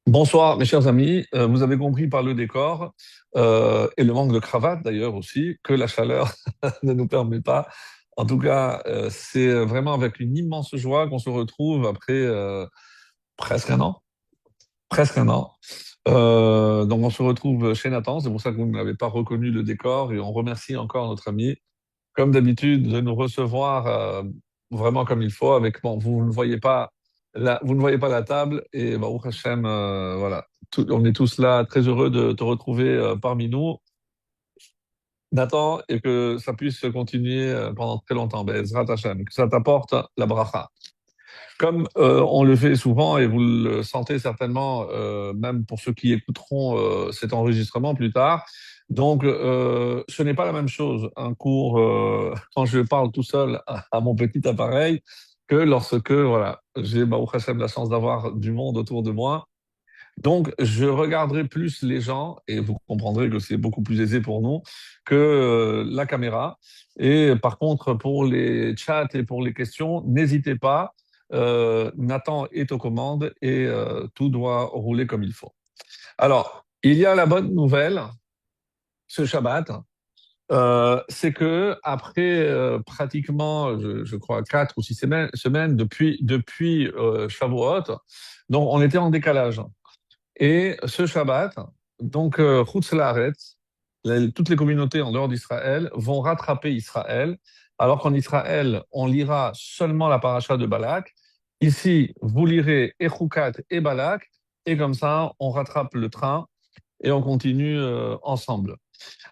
Bonsoir, mes chers amis. Vous avez compris par le décor et le manque de cravate d'ailleurs aussi que la chaleur ne nous permet pas. En tout cas, c'est vraiment avec une immense joie qu'on se retrouve après presque un an. Presque un an. Donc on se retrouve chez Nathan. C'est pour ça que vous n'avez pas reconnu le décor et on remercie encore notre ami, comme d'habitude, de nous recevoir vraiment comme il faut. Avec bon, vous ne voyez pas vous ne voyez pas la table et Baruch Hashem, voilà. On est tous là, très heureux de te retrouver parmi nous, Nathan, et que ça puisse continuer pendant très longtemps. Be'ezrat Hashem, que ça t'apporte la bracha. Comme on le fait souvent et vous le sentez certainement, même pour ceux qui écouteront cet enregistrement plus tard. Donc, ce n'est pas la même chose un cours quand je parle tout seul à mon petit appareil que lorsque voilà, j'ai Baruch Hashem la chance d'avoir du monde autour de moi. Donc, je regarderai plus les gens et vous comprendrez que c'est beaucoup plus aisé pour nous que la caméra. Et par contre, pour les chats et pour les questions, n'hésitez pas. Nathan est aux commandes et tout doit rouler comme il faut. Alors, il y a la bonne nouvelle ce Shabbat, c'est que après pratiquement, je crois, 4 ou 6 semaines depuis Shavuot, donc on était en décalage. Et ce Shabbat, donc Chutz La'aretz, toutes les communautés en dehors d'Israël vont rattraper Israël, alors qu'en Israël, on lira seulement la paracha de Balak. Ici, vous lirez Echukat et Balak, et comme ça, on rattrape le train et on continue ensemble.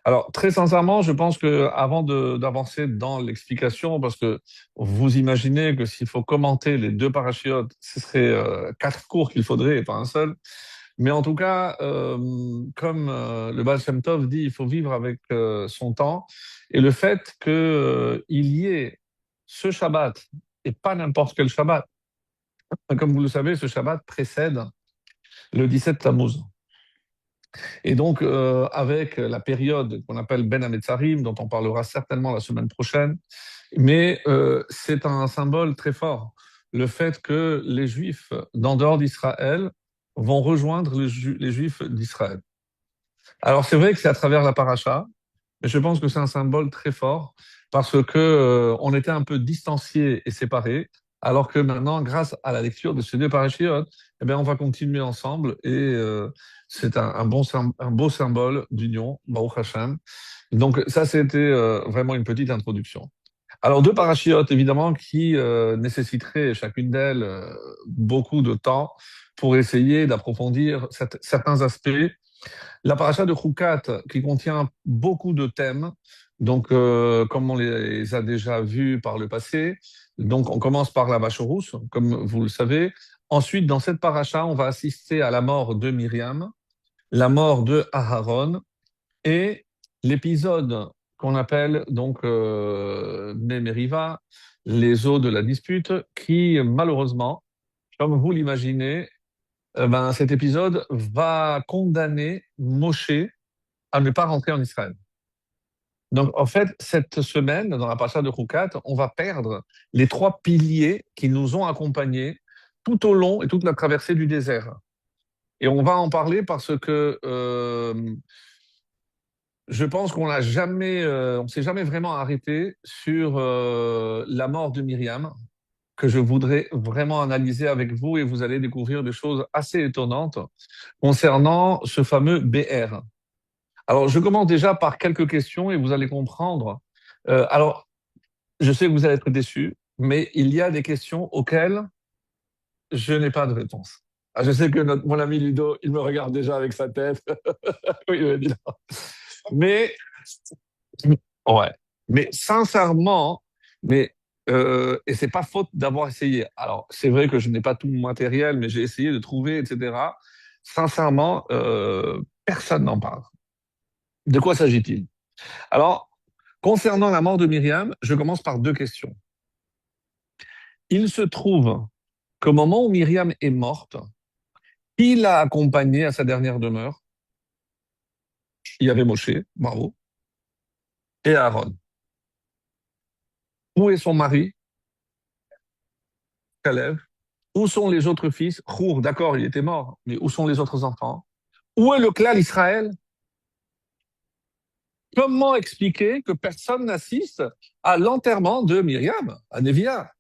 Alors, très sincèrement, je pense que avant d'avancer dans l'explication, parce que vous imaginez que s'il faut commenter les deux parachiotes, ce serait 4 cours qu'il faudrait et pas un seul. Mais en tout cas, comme le Baal Shem Tov dit, il faut vivre avec son temps. Et le fait qu'il y ait ce Shabbat, et pas n'importe quel Shabbat, comme vous le savez, ce Shabbat précède le 17 Tammuz. Et donc, avec la période qu'on appelle Ben Hametzarim, dont on parlera certainement la semaine prochaine, mais c'est un symbole très fort, le fait que les Juifs d'en dehors d'Israël vont rejoindre les Juifs d'Israël. Alors, c'est vrai que c'est à travers la paracha, mais je pense que c'est un symbole très fort parce que on était un peu distanciés et séparés, alors que maintenant, grâce à la lecture de ces deux parachiotes, eh bien, on va continuer ensemble et c'est un beau symbole d'union, Baruch Hashem. Donc ça, c'était vraiment une petite introduction. Alors, deux parachiotes, évidemment, qui nécessiteraient chacune d'elles beaucoup de temps pour essayer d'approfondir certains aspects. La paracha de Choukat, qui contient beaucoup de thèmes, donc comme on les a déjà vus par le passé, donc on commence par la vache rousse, comme vous le savez. Ensuite, dans cette paracha, on va assister à la mort de Myriam, la mort de Aharon et l'épisode qu'on appelle donc Meriva, les eaux de la dispute, qui malheureusement, comme vous l'imaginez, ben, cet épisode va condamner Moshe à ne pas rentrer en Israël. Donc, en fait, cette semaine, dans la paracha de Choukat, on va perdre les 3 piliers qui nous ont accompagnés tout au long et toute la traversée du désert. Et on va en parler parce que je pense on s'est jamais vraiment arrêté sur la mort de Myriam, que je voudrais vraiment analyser avec vous et vous allez découvrir des choses assez étonnantes concernant ce fameux BR. Alors, je commence déjà par quelques questions et vous allez comprendre. Alors, je sais que vous allez être déçus, mais il y a des questions auxquelles je n'ai pas de réponse. Ah, je sais que mon ami Ludo, il me regarde déjà avec sa tête. Oui, il me dit non. Mais, ouais. Mais sincèrement, mais, et c'est pas faute d'avoir essayé. Alors, c'est vrai que je n'ai pas tout mon matériel, mais j'ai essayé de trouver, etc. Sincèrement, personne n'en parle. De quoi s'agit-il? Alors, concernant la mort de Myriam, je commence par 2 questions. Il se trouve qu'au moment où Myriam est morte, qui l'a accompagnée à sa dernière demeure? Il y avait Moshe, bravo, et Aaron. Où est son mari, Caleb? Où sont les autres fils? Hour, d'accord, il était mort, mais où sont les autres enfants? Où est le clan d'Israël? Comment expliquer que personne n'assiste à l'enterrement de Myriam, à Nevia?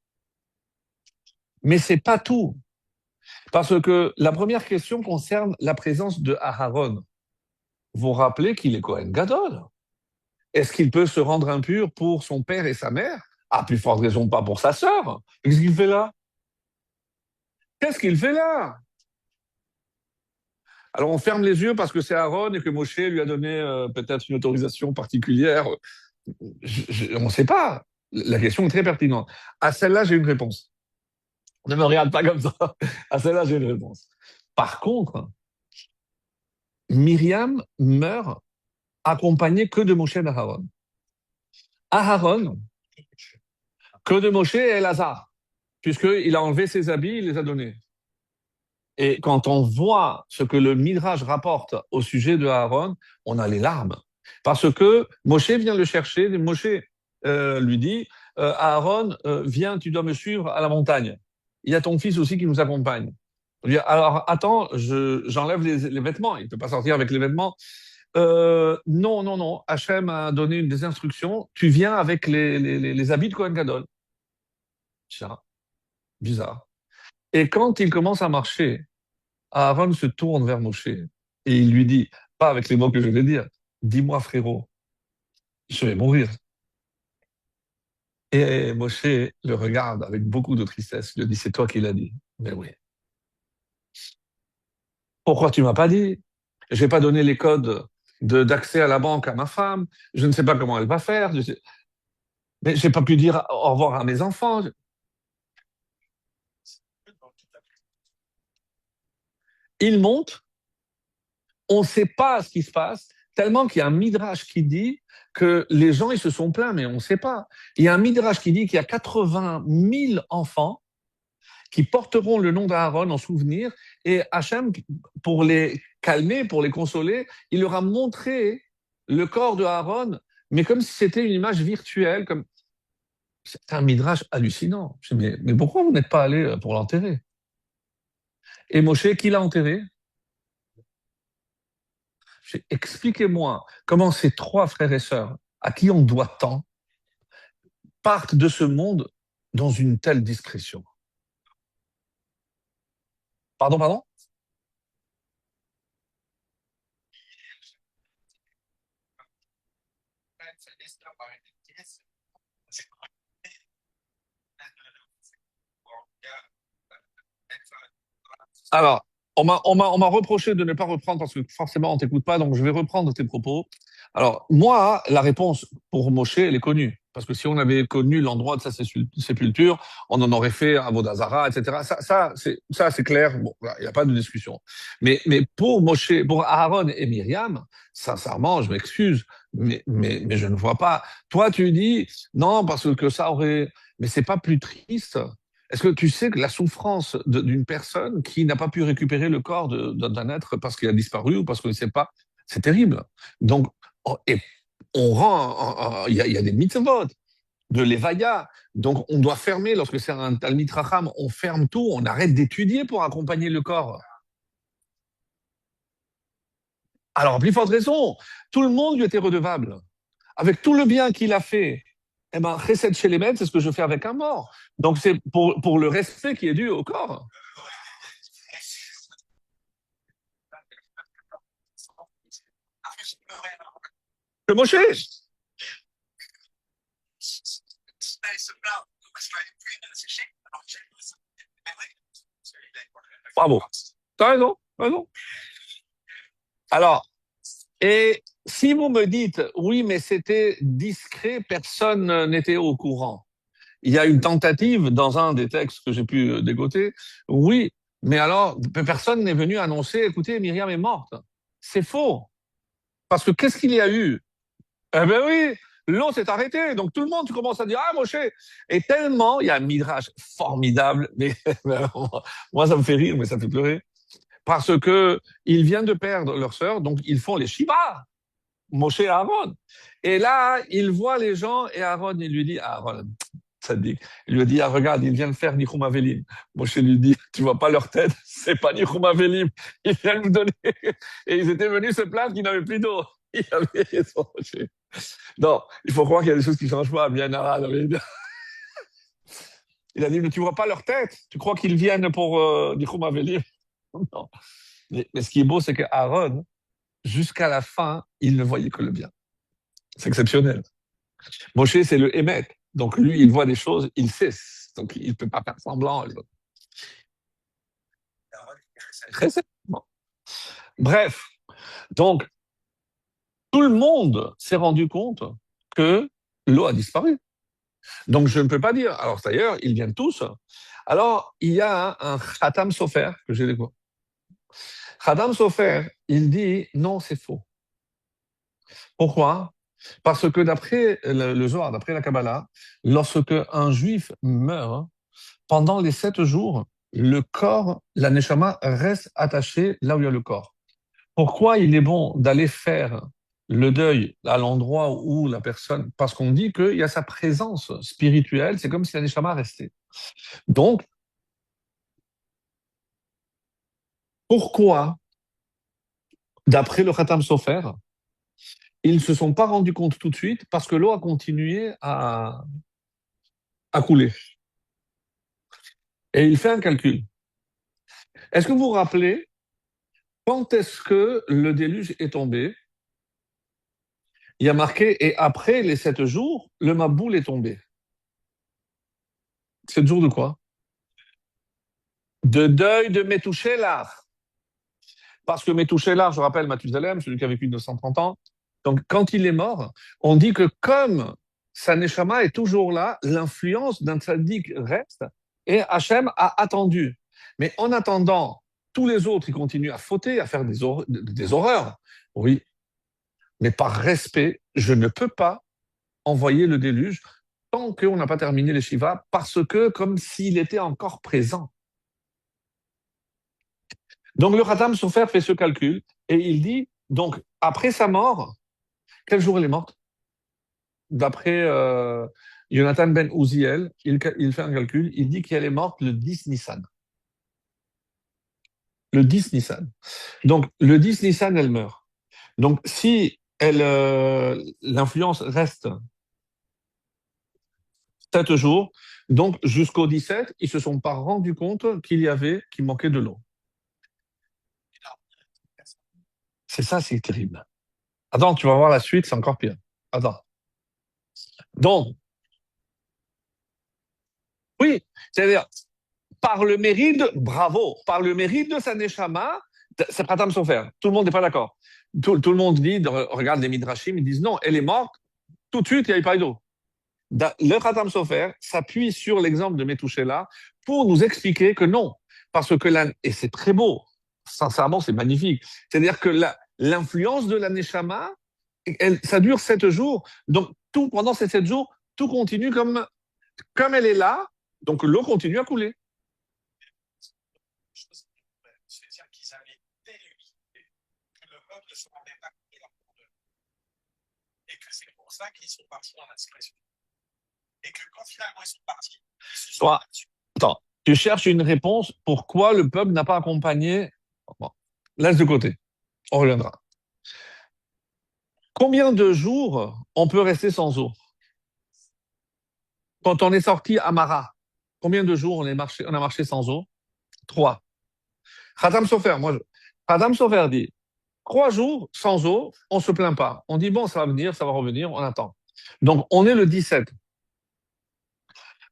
Mais c'est pas tout. Parce que la première question concerne la présence de Aharon. Vous rappelez qu'il est Kohen Gadol. Est-ce qu'il peut se rendre impur pour son père et sa mère? À plus forte raison, pas pour sa sœur. Qu'est-ce qu'il fait là? Qu'est-ce qu'il fait là? Alors on ferme les yeux parce que c'est Aaron et que Moshe lui a donné peut-être une autorisation particulière. On ne sait pas. La question est très pertinente. À celle-là, j'ai une réponse. Ne me regarde pas comme ça. À celle-là, j'ai une réponse. Par contre, Myriam meurt accompagnée que de Moshe et d'Aaron. Aaron, que de Moshe et Elazar, puisqu'il a enlevé ses habits, il les a donnés. Et quand on voit ce que le Midrash rapporte au sujet de Aaron, on a les larmes. Parce que Moshe vient le chercher, Moshe lui dit, Aaron, viens, tu dois me suivre à la montagne. Il y a ton fils aussi qui nous accompagne. Alors, attends, j'enlève les vêtements. Il ne peut pas sortir avec les vêtements. Non, non, non. Hachem a donné des instructions. Tu viens avec les habits de Kohen Gadol. Tiens, bizarre. Et quand il commence à marcher, Aaron se tourne vers Moshe et il lui dit, pas avec les mots que je vais dire, dis-moi frérot, je vais mourir. Et Moshe le regarde avec beaucoup de tristesse. Il lui dit, c'est toi qui l'as dit. Mais oui. Pourquoi tu m'as pas dit? Je vais pas donné les codes d'accès à la banque à ma femme. Je ne sais pas comment elle va faire. Mais j'ai pas pu dire au revoir à mes enfants. Il monte, on ne sait pas ce qui se passe, tellement qu'il y a un midrash qui dit que les gens ils se sont plaints, mais on ne sait pas. Il y a un midrash qui dit qu'il y a 80 000 enfants qui porteront le nom d'Aaron en souvenir, et Hachem, pour les calmer, pour les consoler, il leur a montré le corps de Aaron, mais comme si c'était une image virtuelle. C'est un midrash hallucinant. Je dis, mais pourquoi vous n'êtes pas allé pour l'enterrer? Et Moshe, qui l'a enterré? Expliquez-moi comment ces trois frères et sœurs, à qui on doit tant, partent de ce monde dans une telle discrétion. Pardon, pardon? Alors, on m'a reproché de ne pas reprendre parce que forcément on t'écoute pas, donc je vais reprendre tes propos. Alors, moi, la réponse pour Moshe, elle est connue. Parce que si on avait connu l'endroit de sa sépulture, on en aurait fait à Vodazara, etc. Ça, c'est clair. Bon, il n'y a pas de discussion. Mais pour Moshe, pour Aaron et Myriam, sincèrement, je m'excuse, mais je ne vois pas. Toi, tu dis, non, parce que ça aurait, mais c'est pas plus triste. Est-ce que tu sais que la souffrance d'une personne qui n'a pas pu récupérer le corps d'un être parce qu'il a disparu ou parce qu'on ne sait pas, c'est terrible. Donc, et on rend, il y a des mitzvot, de l'Evaya. Donc, on doit fermer, lorsque c'est un Talmid Racham, on ferme tout, on arrête d'étudier pour accompagner le corps. Alors, à plus forte raison, tout le monde lui était redevable. Avec tout le bien qu'il a fait, eh ben, Chesed chez les maîtres, c'est ce que je fais avec un mort. Donc, c'est pour le respect qui est dû au corps. Que Moshe, bravo. T'as raison, t'as raison. Alors, et si vous me dites, oui, mais c'était discret, personne n'était au courant. Il y a une tentative dans un des textes que j'ai pu dégoter. Oui, mais alors, personne n'est venu annoncer, écoutez, Myriam est morte. C'est faux. Parce que qu'est-ce qu'il y a eu? Eh ben oui, l'eau s'est arrêtée. Donc tout le monde commence à dire, ah, Moshe. Et tellement, il y a un midrash formidable, mais moi, ça me fait rire, mais ça me fait pleurer. Parce que ils viennent de perdre leur sœur, donc ils font les Shiva, Moshe et Aaron. Et là, il voit les gens et Aaron, il lui dit, Aaron, Sadique. Il lui a dit, ah, regarde, ils viennent faire Nichum Avelim. Moshe lui dit, tu vois pas leur tête, c'est pas Nichum Avelim. Ils viennent nous donner. Et ils étaient venus se plaindre qu'ils n'avaient plus d'eau. Il avait raison, Moshe. Non, il faut croire qu'il y a des choses qui ne changent pas. Bien, Nara, il a dit, mais tu vois pas leur tête. Tu crois qu'ils viennent pour Nichum Avelim? Non. Mais ce qui est beau, c'est qu'Aaron, jusqu'à la fin, il ne voyait que le bien. C'est exceptionnel. Moshe, c'est le Hémet. Donc lui, il voit des choses, il sait. Donc il ne peut pas faire semblant. Bon. Bref, donc tout le monde s'est rendu compte que l'eau a disparu. Donc je ne peux pas dire. Alors d'ailleurs, ils viennent tous. Alors il y a un Khatam Sofer que j'ai découvert. Khatam Sofer, il dit non, c'est faux. Pourquoi? Parce que d'après le Zohar, d'après la Kabbalah, lorsque un juif meurt, pendant les 7 jours, le corps, la neshama reste attaché là où il y a le corps. Pourquoi il est bon d'aller faire le deuil à l'endroit où la personne, parce qu'on dit qu'il y a sa présence spirituelle, c'est comme si la neshama restait. Donc, pourquoi, d'après le Khatam Sofer, ils ne se sont pas rendus compte tout de suite parce que l'eau a continué à couler. Et il fait un calcul. Est-ce que vous vous rappelez quand est-ce que le déluge est tombé? Il y a marqué, et après les 7 jours, le Maboul est tombé. 7 jours de quoi? De deuil de Metouchélar. Parce que Metouchélar, je rappelle, Mathusalem, celui qui a vécu 930 ans, donc quand il est mort, on dit que comme sa neshama est toujours là, l'influence d'un tzaddik reste, et Hachem a attendu. Mais en attendant, tous les autres, ils continuent à fauter, à faire des horreurs. Oui, mais par respect, je ne peux pas envoyer le déluge tant qu'on n'a pas terminé les Shiva, parce que comme s'il était encore présent. Donc le Khatam Sofer fait ce calcul et il dit, donc après sa mort, quel jour elle est morte? D'après Jonathan Ben Uziel, il fait un calcul, il dit qu'elle est morte le 10 Nissan. Le 10 Nissan. Donc le 10 Nissan, elle meurt. Donc si l'influence reste 7 jours, donc jusqu'au 17, ils ne se sont pas rendus compte qu'il manquait de l'eau. C'est ça, c'est terrible. Attends, tu vas voir la suite, c'est encore pire. Attends. Donc, oui, c'est-à-dire, par le mérite, bravo, par le mérite de sa neshama, c'est Pratam Sofer. Tout le monde n'est pas d'accord. Tout le monde dit, regarde les Midrashim, ils disent non, elle est morte, tout de suite, il n'y avait pas eu d'eau. Le Khatam Sofer s'appuie sur l'exemple de Metouchela pour nous expliquer que non. Parce que là, et c'est très beau, sincèrement, c'est magnifique. C'est-à-dire que l'influence de la Neshama, ça dure 7 jours. Donc, pendant ces 7 jours, tout continue comme elle est là. Donc, l'eau continue à couler. C'est-à-dire qu'ils avaient telle unité que le peuple ne se rendait pas compte de leur grandeur. Et que c'est pour ça qu'ils sont partis dans la discrétion. Et que quand finalement ils sont partis, toi, attends, tu cherches une réponse pourquoi le peuple n'a pas accompagné. Bon, laisse de côté, on reviendra. Combien de jours on peut rester sans eau? Quand on est sorti à Mara, combien de jours on a marché sans eau? 3. Khatam Sofer, Khatam Sofer dit 3 jours sans eau, on ne se plaint pas. On dit bon, ça va venir, ça va revenir, on attend. Donc on est le 17.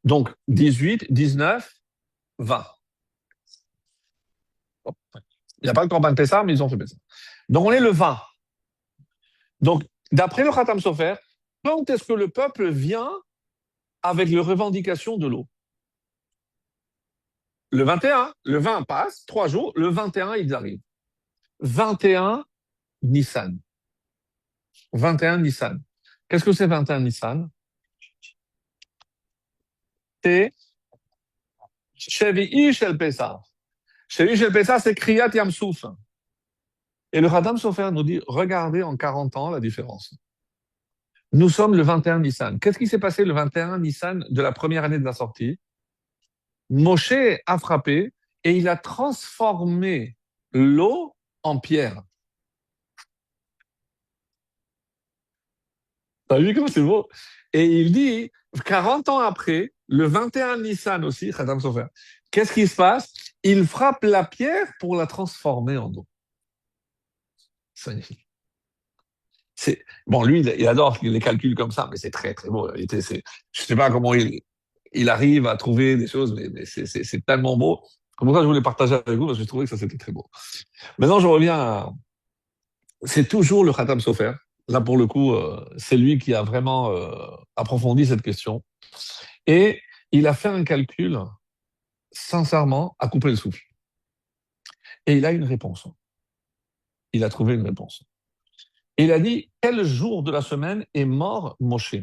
Donc 18, 19, 20. Il n'y a pas le Corban Pessah, mais ils ont fait Pessah. Donc on est le 20. Donc d'après le Khatam Sofer, quand est-ce que le peuple vient avec les revendications de l'eau? Le 21, le 20 passe, 3 jours, le 21, ils arrivent. 21 Nissan. 21 Nissan. Qu'est-ce que c'est 21 Nissan? C'est Shevi'i Shel Pessah. Shevi'i Shel Pessah, c'est Kriyat Yamsouf. Et le Khatam Sofer nous dit, regardez en 40 ans la différence. Nous sommes le 21 Nissan. Qu'est-ce qui s'est passé le 21 Nissan de la première année de la sortie? Moshe a frappé et il a transformé l'eau en pierre. T'as vu comme c'est beau? Et il dit, 40 ans après, le 21 Nissan aussi, Khatam Sofer, qu'est-ce qui se passe? Il frappe la pierre pour la transformer en eau. C'est magnifique. Bon, lui, il adore les calculs comme ça, mais c'est très, très beau. Je sais pas comment il arrive à trouver des choses, mais c'est tellement beau. Comme ça, je voulais partager avec vous parce que je trouvais que ça, c'était très beau. Maintenant, je reviens c'est toujours le Khatam Sofer. Là, pour le coup, c'est lui qui a vraiment approfondi cette question. Et il a fait un calcul, sincèrement, à couper le souffle. Et il a une réponse. Il a trouvé une réponse. Et il a dit, quel jour de la semaine est mort Moshe?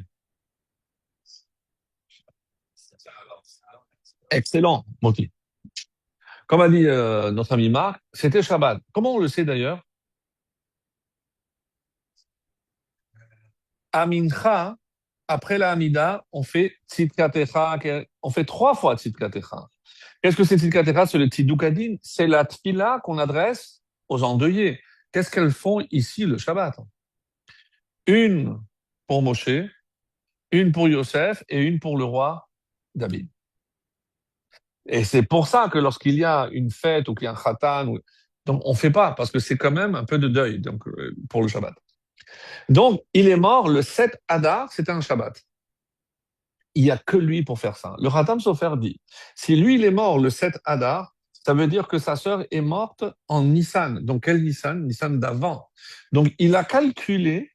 Excellent, Moti. Comme a dit notre ami Marc, c'était Shabbat. Comment on le sait d'ailleurs? À Mincha, après la Hamida, on fait Tzidkatecha, on fait 3 fois Tzidkatecha. Qu'est-ce que c'est Tzidkatecha? C'est le Tzidukadin, c'est la tfila qu'on adresse aux endeuillés. Qu'est-ce qu'elles font ici le Shabbat? Une pour Moshe, une pour Yosef et une pour le roi David. Et c'est pour ça que lorsqu'il y a une fête ou qu'il y a un khatan, donc on fait pas, parce que c'est quand même un peu de deuil donc, pour le Shabbat. Donc, il est mort le 7 Adar, c'était un Shabbat. Il n'y a que lui pour faire ça. Le Khatam Sofer dit, si lui, il est mort le 7 Adar, ça veut dire que sa sœur est morte en Nissan. Donc, quel Nissan? Nissan d'avant. Donc, il a calculé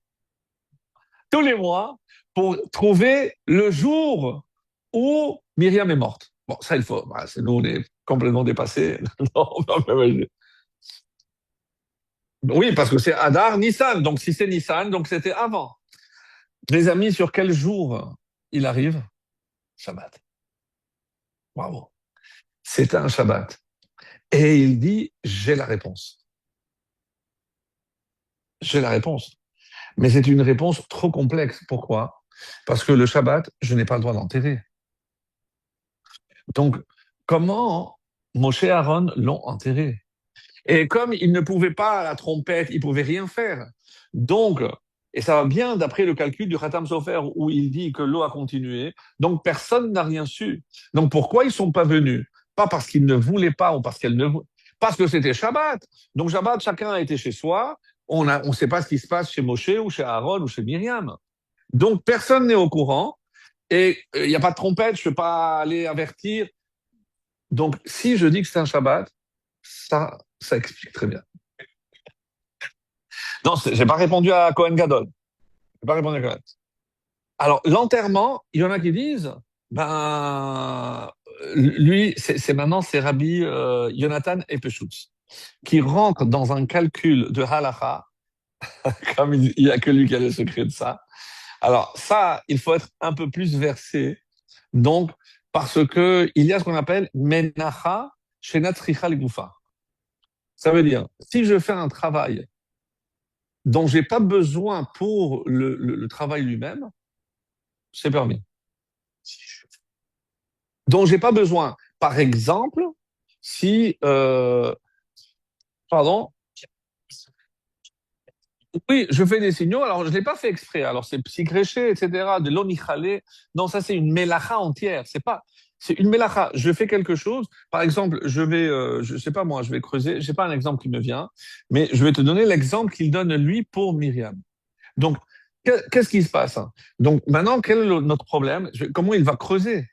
tous les mois pour trouver le jour où Myriam est morte. Bon, ça, il faut. Bah, nous, on est complètement dépassés. Non, oui, parce que c'est Adar, Nissan. Donc, si c'est Nissan, donc c'était avant. Les amis, sur quel jour il arrive? Shabbat. Bravo. C'est un Shabbat. Et il dit, j'ai la réponse. J'ai la réponse. Mais c'est une réponse trop complexe. Pourquoi? Parce que le Shabbat, je n'ai pas le droit d'enterrer. Donc, comment Moshe et Aaron l'ont enterré? Et comme ils ne pouvaient pas à la trompette, ils ne pouvaient rien faire. Donc, et ça va bien d'après le calcul du Khatam Sofer où il dit que l'eau a continué. Donc, personne n'a rien su. Donc, pourquoi ils ne sont pas venus? Pas parce qu'ils ne voulaient pas ou parce qu'elles ne parce que c'était Shabbat. Donc, Shabbat, chacun a été chez soi. On ne sait pas ce qui se passe chez Moshe ou chez Aaron ou chez Myriam. Donc, personne n'est au courant. Et il n'y a pas de trompette, je ne peux pas aller avertir. Donc, si je dis que c'est un Shabbat, ça explique très bien. Non, j'ai pas répondu à Cohen Gadol. J'ai pas répondu à Cohen. Alors, l'enterrement, il y en a qui disent, ben, lui, maintenant, c'est Rabbi Jonathan Epeshutz, qui rentre dans un calcul de halacha, comme il n'y a que lui qui a le secret de ça. Alors, ça, il faut être un peu plus versé. Donc, parce que il y a ce qu'on appelle menacha shenat tzricha legoufa. Ça veut dire, si je fais un travail dont j'ai pas besoin pour le travail lui-même, c'est permis. Dont j'ai pas besoin. Par exemple, si, pardon, oui, je fais des signaux, alors je l'ai pas fait exprès, alors c'est psychréché, etc., de l'onichalé, non, ça c'est une mélacha entière, c'est une mélacha, je fais quelque chose, par exemple, je sais pas moi, je vais creuser, j'ai pas un exemple qui me vient, mais je vais te donner l'exemple qu'il donne lui pour Myriam. Donc, qu'est-ce qui se passe, hein? Donc, maintenant, quel est notre problème? Comment il va creuser?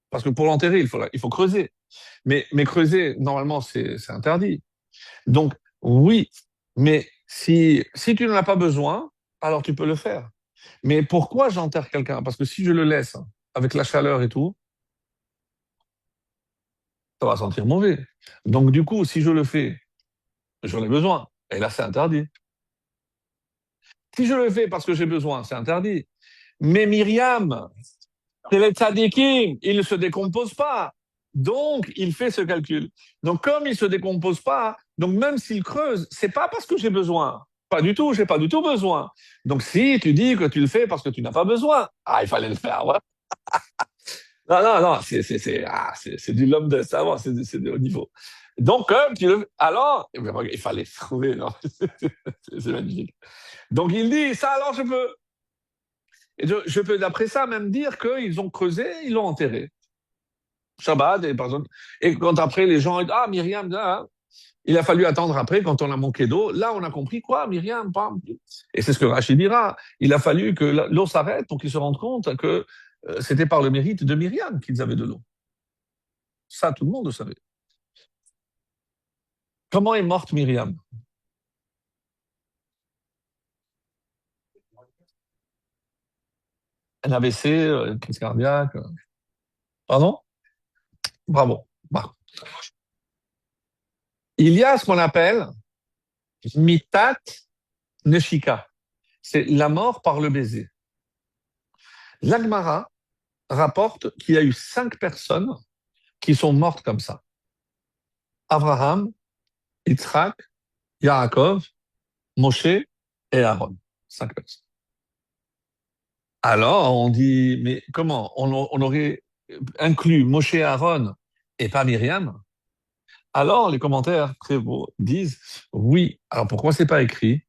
Parce que pour l'enterrer, il faut creuser. Mais creuser, normalement, c'est interdit. Donc, oui, mais si tu n'en as pas besoin, alors tu peux le faire. Mais pourquoi j'enterre quelqu'un? Parce que si je le laisse avec la chaleur et tout, ça va sentir mauvais. Donc, du coup, si je le fais, j'en ai besoin. Et là, c'est interdit. Si je le fais parce que j'ai besoin, c'est interdit. Mais Myriam, c'est les tzadikim, il ne se décompose pas. Donc, il fait ce calcul. Donc, comme il ne se décompose pas, donc même s'il creuse, c'est pas parce que j'ai besoin. Pas du tout, j'ai pas du tout besoin. Donc si tu dis que tu le fais parce que tu n'as pas besoin, ah, il fallait le faire. Ouais. Non, non, non, c'est du l'homme de savoir, c'est de haut niveau. Donc, comme tu le, alors, eh ben, il fallait trouver, non, c'est magnifique. Donc il dit, ça alors je peux. Et je peux d'après ça même dire qu'ils ont creusé, ils l'ont enterré. Shabbat, et par exemple. Et quand après les gens, ah, Myriam, là, hein, il a fallu attendre après, quand on a manqué d'eau. Là, on a compris quoi, Myriam, pam. Et c'est ce que Rachid dira. Il a fallu que l'eau s'arrête pour qu'ils se rendent compte que c'était par le mérite de Myriam qu'ils avaient de l'eau. Ça, tout le monde le savait. Comment est morte Myriam? Un AVC, une crise cardiaque. Pardon? Bravo. Bah. Il y a ce qu'on appelle mitat neshika. C'est la mort par le baiser. L'Agmara rapporte qu'il y a eu 5 personnes qui sont mortes comme ça. Abraham, Yitzhak, Yaakov, Moshe et Aaron. 5 personnes. Alors, on dit, mais comment on aurait inclus Moshe et Aaron et pas Myriam? Alors, les commentaires très beaux disent, oui, alors pourquoi c'est pas écrit?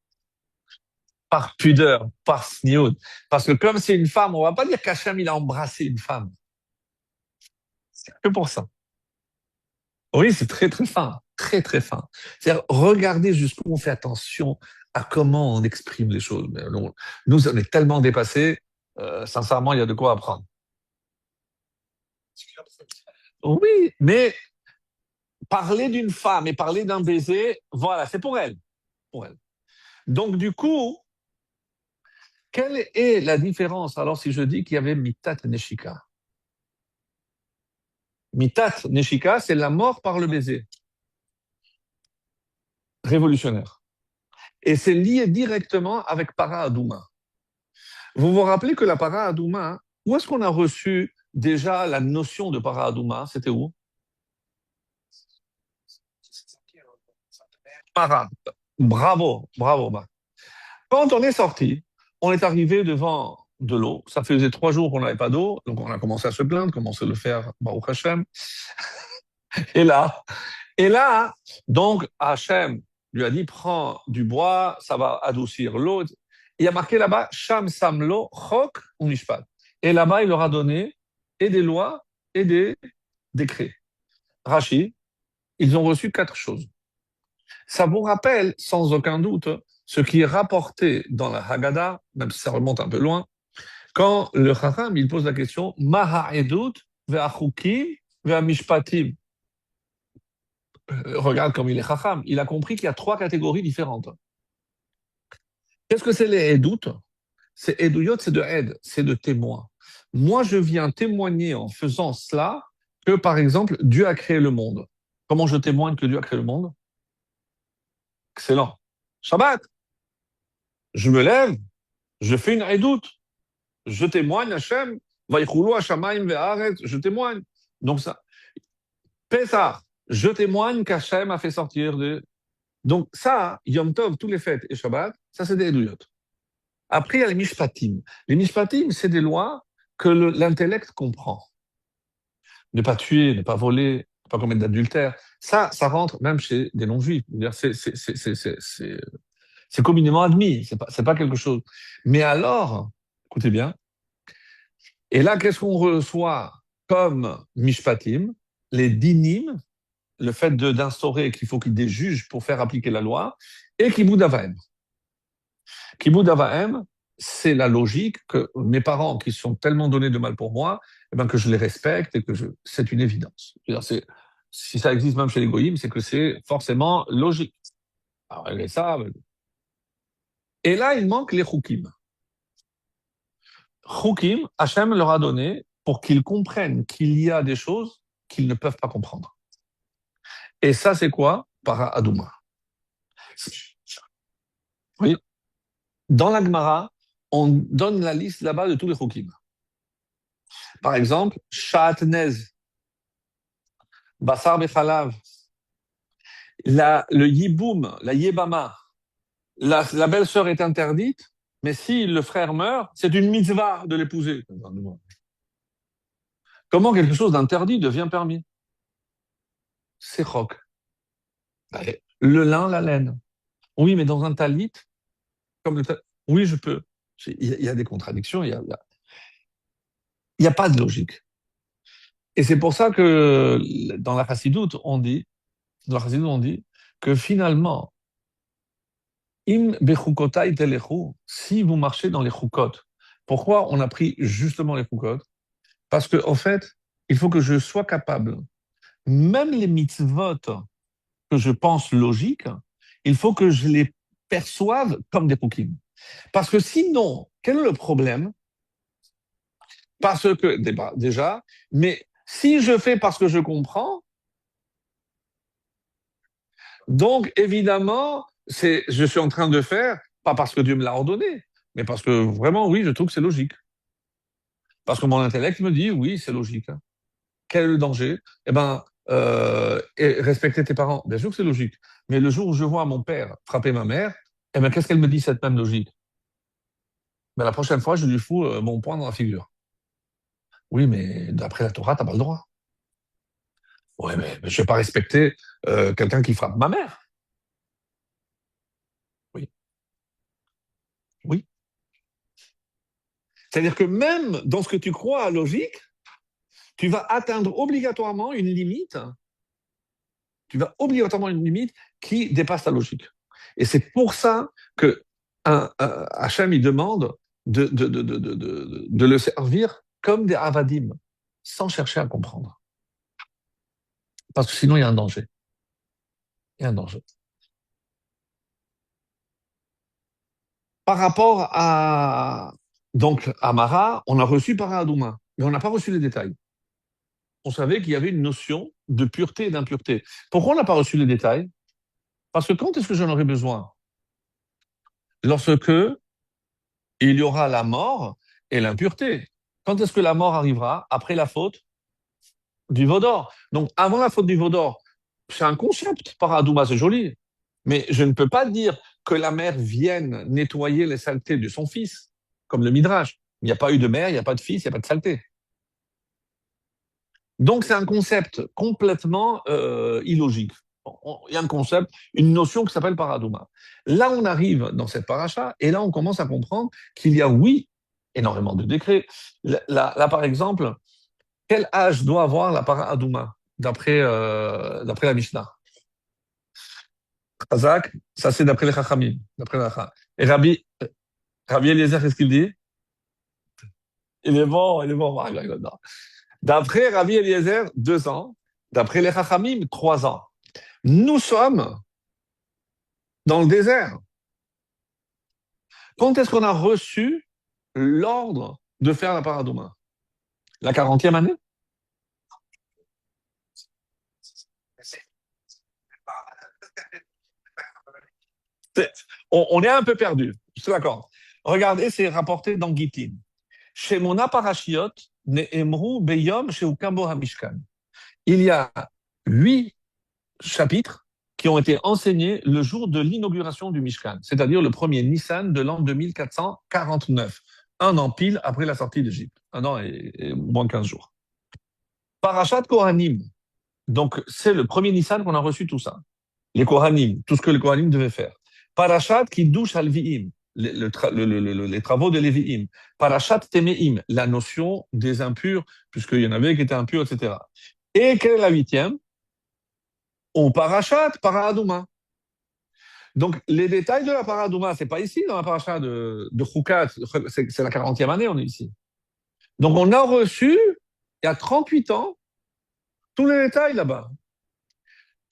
Par pudeur, par sniout. Parce que comme c'est une femme, on va pas dire qu'Hachem, il a embrassé une femme. C'est que pour ça. Oui, c'est très, très fin. Très, très fin. C'est-à-dire, regardez jusqu'où on fait attention à comment on exprime les choses. Mais nous, on est tellement dépassés, sincèrement, il y a de quoi apprendre. Oui, mais parler d'une femme et parler d'un baiser, voilà, c'est pour elle. Pour elle. Donc, du coup, quelle est la différence alors si je dis qu'il y avait Mitat Neshika? Mitat Neshika, c'est la mort par le baiser. Révolutionnaire. Et c'est lié directement avec Para Adouma. Vous vous rappelez que la Para Adouma, où est-ce qu'on a reçu déjà la notion de Para Adouma? C'était où? Para. Bravo, bravo. Bah. Quand on est sorti, on est arrivé devant de l'eau. Ça faisait 3 jours qu'on n'avait pas d'eau, donc on a commencé à se plaindre, commencé à le faire, Baruch Hashem. Et là, et là, donc Hachem lui a dit, prends du bois, ça va adoucir l'eau. Il y a marqué là-bas, Sham Samlo, Chok ou Mishpat. Et là-bas, il leur a donné et des lois et des décrets. Rachid, ils ont reçu 4 choses. Ça vous rappelle, sans aucun doute, ce qui est rapporté dans la Haggadah, même si ça remonte un peu loin, quand le Chacham, il pose la question, Maha Edut ve'achukim ve'amishpatim. Regarde comme il est Chacham. Il a compris qu'il y a 3 catégories différentes. Qu'est-ce que c'est les Edut? C'est Eduyot, c'est de aide, c'est de témoin. Moi, je viens témoigner en faisant cela que, par exemple, Dieu a créé le monde. Comment je témoigne que Dieu a créé le monde? Excellent. Shabbat, je me lève, je fais une Edut, je témoigne Hachem, Vaïchoulou Hashamaim ve'aretz, je témoigne. Donc ça, Pessah, je témoigne qu'Hachem a fait sortir de... Donc ça, Yom Tov, tous les fêtes et Shabbat, ça c'est des Eduyot. Après, il y a les Mishpatim. Les Mishpatim, c'est des lois que l'intellect comprend. Ne pas tuer, ne pas voler, ne pas commettre d'adultère. Ça rentre même chez des non-juifs. C'est communément admis. C'est pas quelque chose. Mais alors, écoutez bien, et là, qu'est-ce qu'on reçoit comme mishpatim? Les dinim, le fait d'instaurer qu'il faut qu'il y ait des juges pour faire appliquer la loi, et kibud avaim. Kibud avaim, c'est la logique que mes parents, qui sont tellement donnés de mal pour moi, eh ben, que je les respecte et que c'est une évidence. Si ça existe même chez les goyim, c'est que c'est forcément logique. Alors, et ça, et là, il manque les chukim. Chukim, Hachem leur a donné pour qu'ils comprennent qu'il y a des choses qu'ils ne peuvent pas comprendre. Et ça, c'est quoi? Para Adouma. Oui. Dans la Gemara, on donne la liste là-bas de tous les chukim. Par exemple, Shatnez, Basar Bechalav, le Yiboum, la Yebama, La belle-sœur est interdite, mais si le frère meurt, c'est une mitzvah de l'épouser. Comment quelque chose d'interdit devient permis? C'est roc. Le lin, la laine. Oui, mais dans un talit, comme oui, je peux. Il y a des contradictions, il y a pas de logique. Et c'est pour ça que dans la chassidoute, on dit que finalement, im bechukotai telechu, si vous marchez dans les chukot, pourquoi on a pris justement les chukot? Parce que, en fait, il faut que je sois capable, même les mitzvot que je pense logiques, il faut que je les perçoive comme des chukim. Parce que sinon, quel est le problème? Parce que, déjà, mais si je fais parce que je comprends, donc évidemment, je suis en train de faire, pas parce que Dieu me l'a ordonné, mais parce que vraiment, oui, je trouve que c'est logique. Parce que mon intellect me dit, oui, c'est logique. Hein. Quel est le danger? Eh ben, respecter tes parents, bien sûr que c'est logique. Mais le jour où je vois mon père frapper ma mère, eh ben, qu'est-ce qu'elle me dit, cette même logique? Ben, la prochaine fois, je lui fous mon poing dans la figure. Oui, mais d'après la Torah, t'as pas le droit. Oui, mais je vais pas respecter quelqu'un qui frappe ma mère. Oui, oui. C'est-à-dire que même dans ce que tu crois à logique, tu vas atteindre obligatoirement une limite, tu vas obligatoirement une limite qui dépasse ta logique. Et c'est pour ça que Hachem, il demande de le servir comme des avadim, sans chercher à comprendre. Parce que sinon, il y a un danger. Il y a un danger. Par rapport donc, à Mara, on a reçu Para Adouma, mais on n'a pas reçu les détails. On savait qu'il y avait une notion de pureté et d'impureté. Pourquoi on n'a pas reçu les détails? Parce que quand est-ce que j'en aurai besoin? Lorsque il y aura la mort et l'impureté. Quand est-ce que la mort arrivera? Après la faute du Vaudor. Donc, avant la faute du Vaudor, c'est un concept, Paradouma, c'est joli. Mais je ne peux pas dire que la mère vienne nettoyer les saletés de son fils, comme le Midrash. Il n'y a pas eu de mère, il n'y a pas de fils, il n'y a pas de saleté. Donc, c'est un concept complètement illogique. Il y a un concept, une notion qui s'appelle paradouma. Là, on arrive dans cette paracha, et là, on commence à comprendre qu'il y a, oui, énormément de décrets. Là, par exemple, quel âge doit avoir la paradouma, d'après la Mishnah? Razak, ça c'est d'après les Chachamim. Et Rabbi Eliezer, qu'est-ce qu'il dit? Il est bon, il est bon. D'après Rabbi Eliezer, 2 ans. D'après les Chachamim, 3 ans. Nous sommes dans le désert. Quand est-ce qu'on a reçu l'ordre de faire la paradouma? La 40e année? On est un peu perdu, je suis d'accord. Regardez, c'est rapporté dans Gittin. Chez mon parashiot, ne'emru beyom sheukamo hamishkan. Il y a 8 chapitres qui ont été enseignés le jour de l'inauguration du Mishkan, c'est-à-dire le premier Nissan de l'an 2449, un an pile après la sortie d'Égypte, un an et moins 15 jours. Parashat Kohanim, donc c'est le premier Nissan qu'on a reçu tout ça. Les Kohanim, tout ce que les Kohanim devaient faire. Parashat Kiddush Alvi'im, les travaux de Lévi'im. Parashat Teme'im, la notion des impurs, puisqu'il y en avait qui étaient impurs, etc. Et quelle est la 8e? Au Parashat Paradouma. Donc, les détails de la Paradouma, c'est pas ici dans la paracha de Choukat, c'est la 40e année, on est ici. Donc, on a reçu, il y a 38 ans, tous les détails là-bas.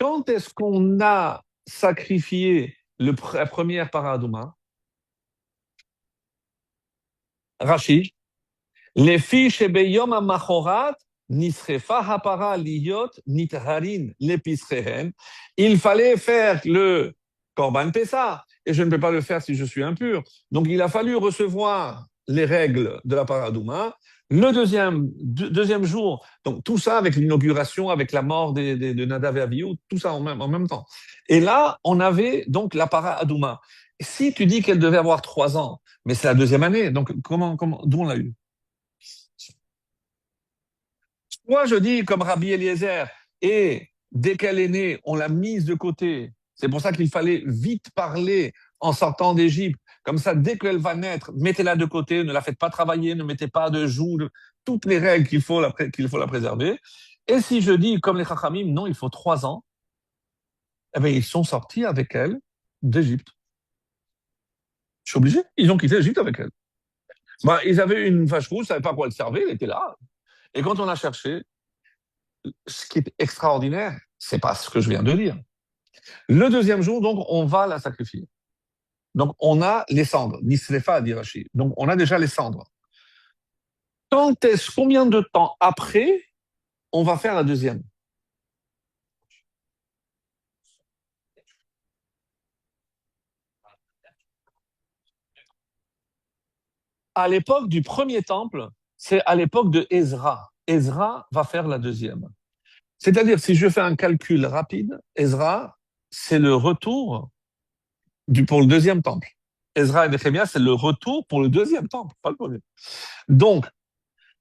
Quand est-ce qu'on a sacrifié la première Paradouma? Rachid, les filles chez Beyom Amachorat, Nisrefa Hapara Liyot Nitharin Lepisrehen. Il fallait faire le Korban Pessah, et je ne peux pas le faire si je suis impur. Donc il a fallu recevoir les règles de la Paradouma. Le deuxième jour, donc tout ça avec l'inauguration, avec la mort de Nadav et Abihu, tout ça en même temps. Et là, on avait donc la Paradouma. Si tu dis qu'elle devait avoir 3 ans, mais c'est la deuxième année, donc d'où on l'a eu? Moi, je dis comme Rabbi Eliezer, et dès qu'elle est née, on l'a mise de côté. C'est pour ça qu'il fallait vite parler en sortant d'Égypte. Comme ça, dès qu'elle va naître, mettez-la de côté, ne la faites pas travailler, ne mettez pas de joug, toutes les règles qu'il faut la préserver. Et si je dis, comme les Chachamim, non, il faut 3 ans, eh bien, ils sont sortis avec elle d'Égypte. Je suis obligé. Ils ont quitté l'Égypte avec elle. Ben, ils avaient une vache rouge, ils ne savaient pas à quoi elle servait, elle était là. Et quand on a cherché, ce qui est extraordinaire, c'est pas ce que je viens de dire. Le deuxième jour, donc, on va la sacrifier. Donc, on a les cendres, Nislefa, dit Rachid. Donc, on a déjà les cendres. Combien de temps après, on va faire la deuxième? À l'époque du premier temple, c'est à l'époque de Ezra. Ezra va faire la deuxième. C'est-à-dire, si je fais un calcul rapide, Ezra, c'est le retour pour le deuxième temple. Ezra et Nehemia, c'est le retour pour le deuxième temple, pas le premier. Donc,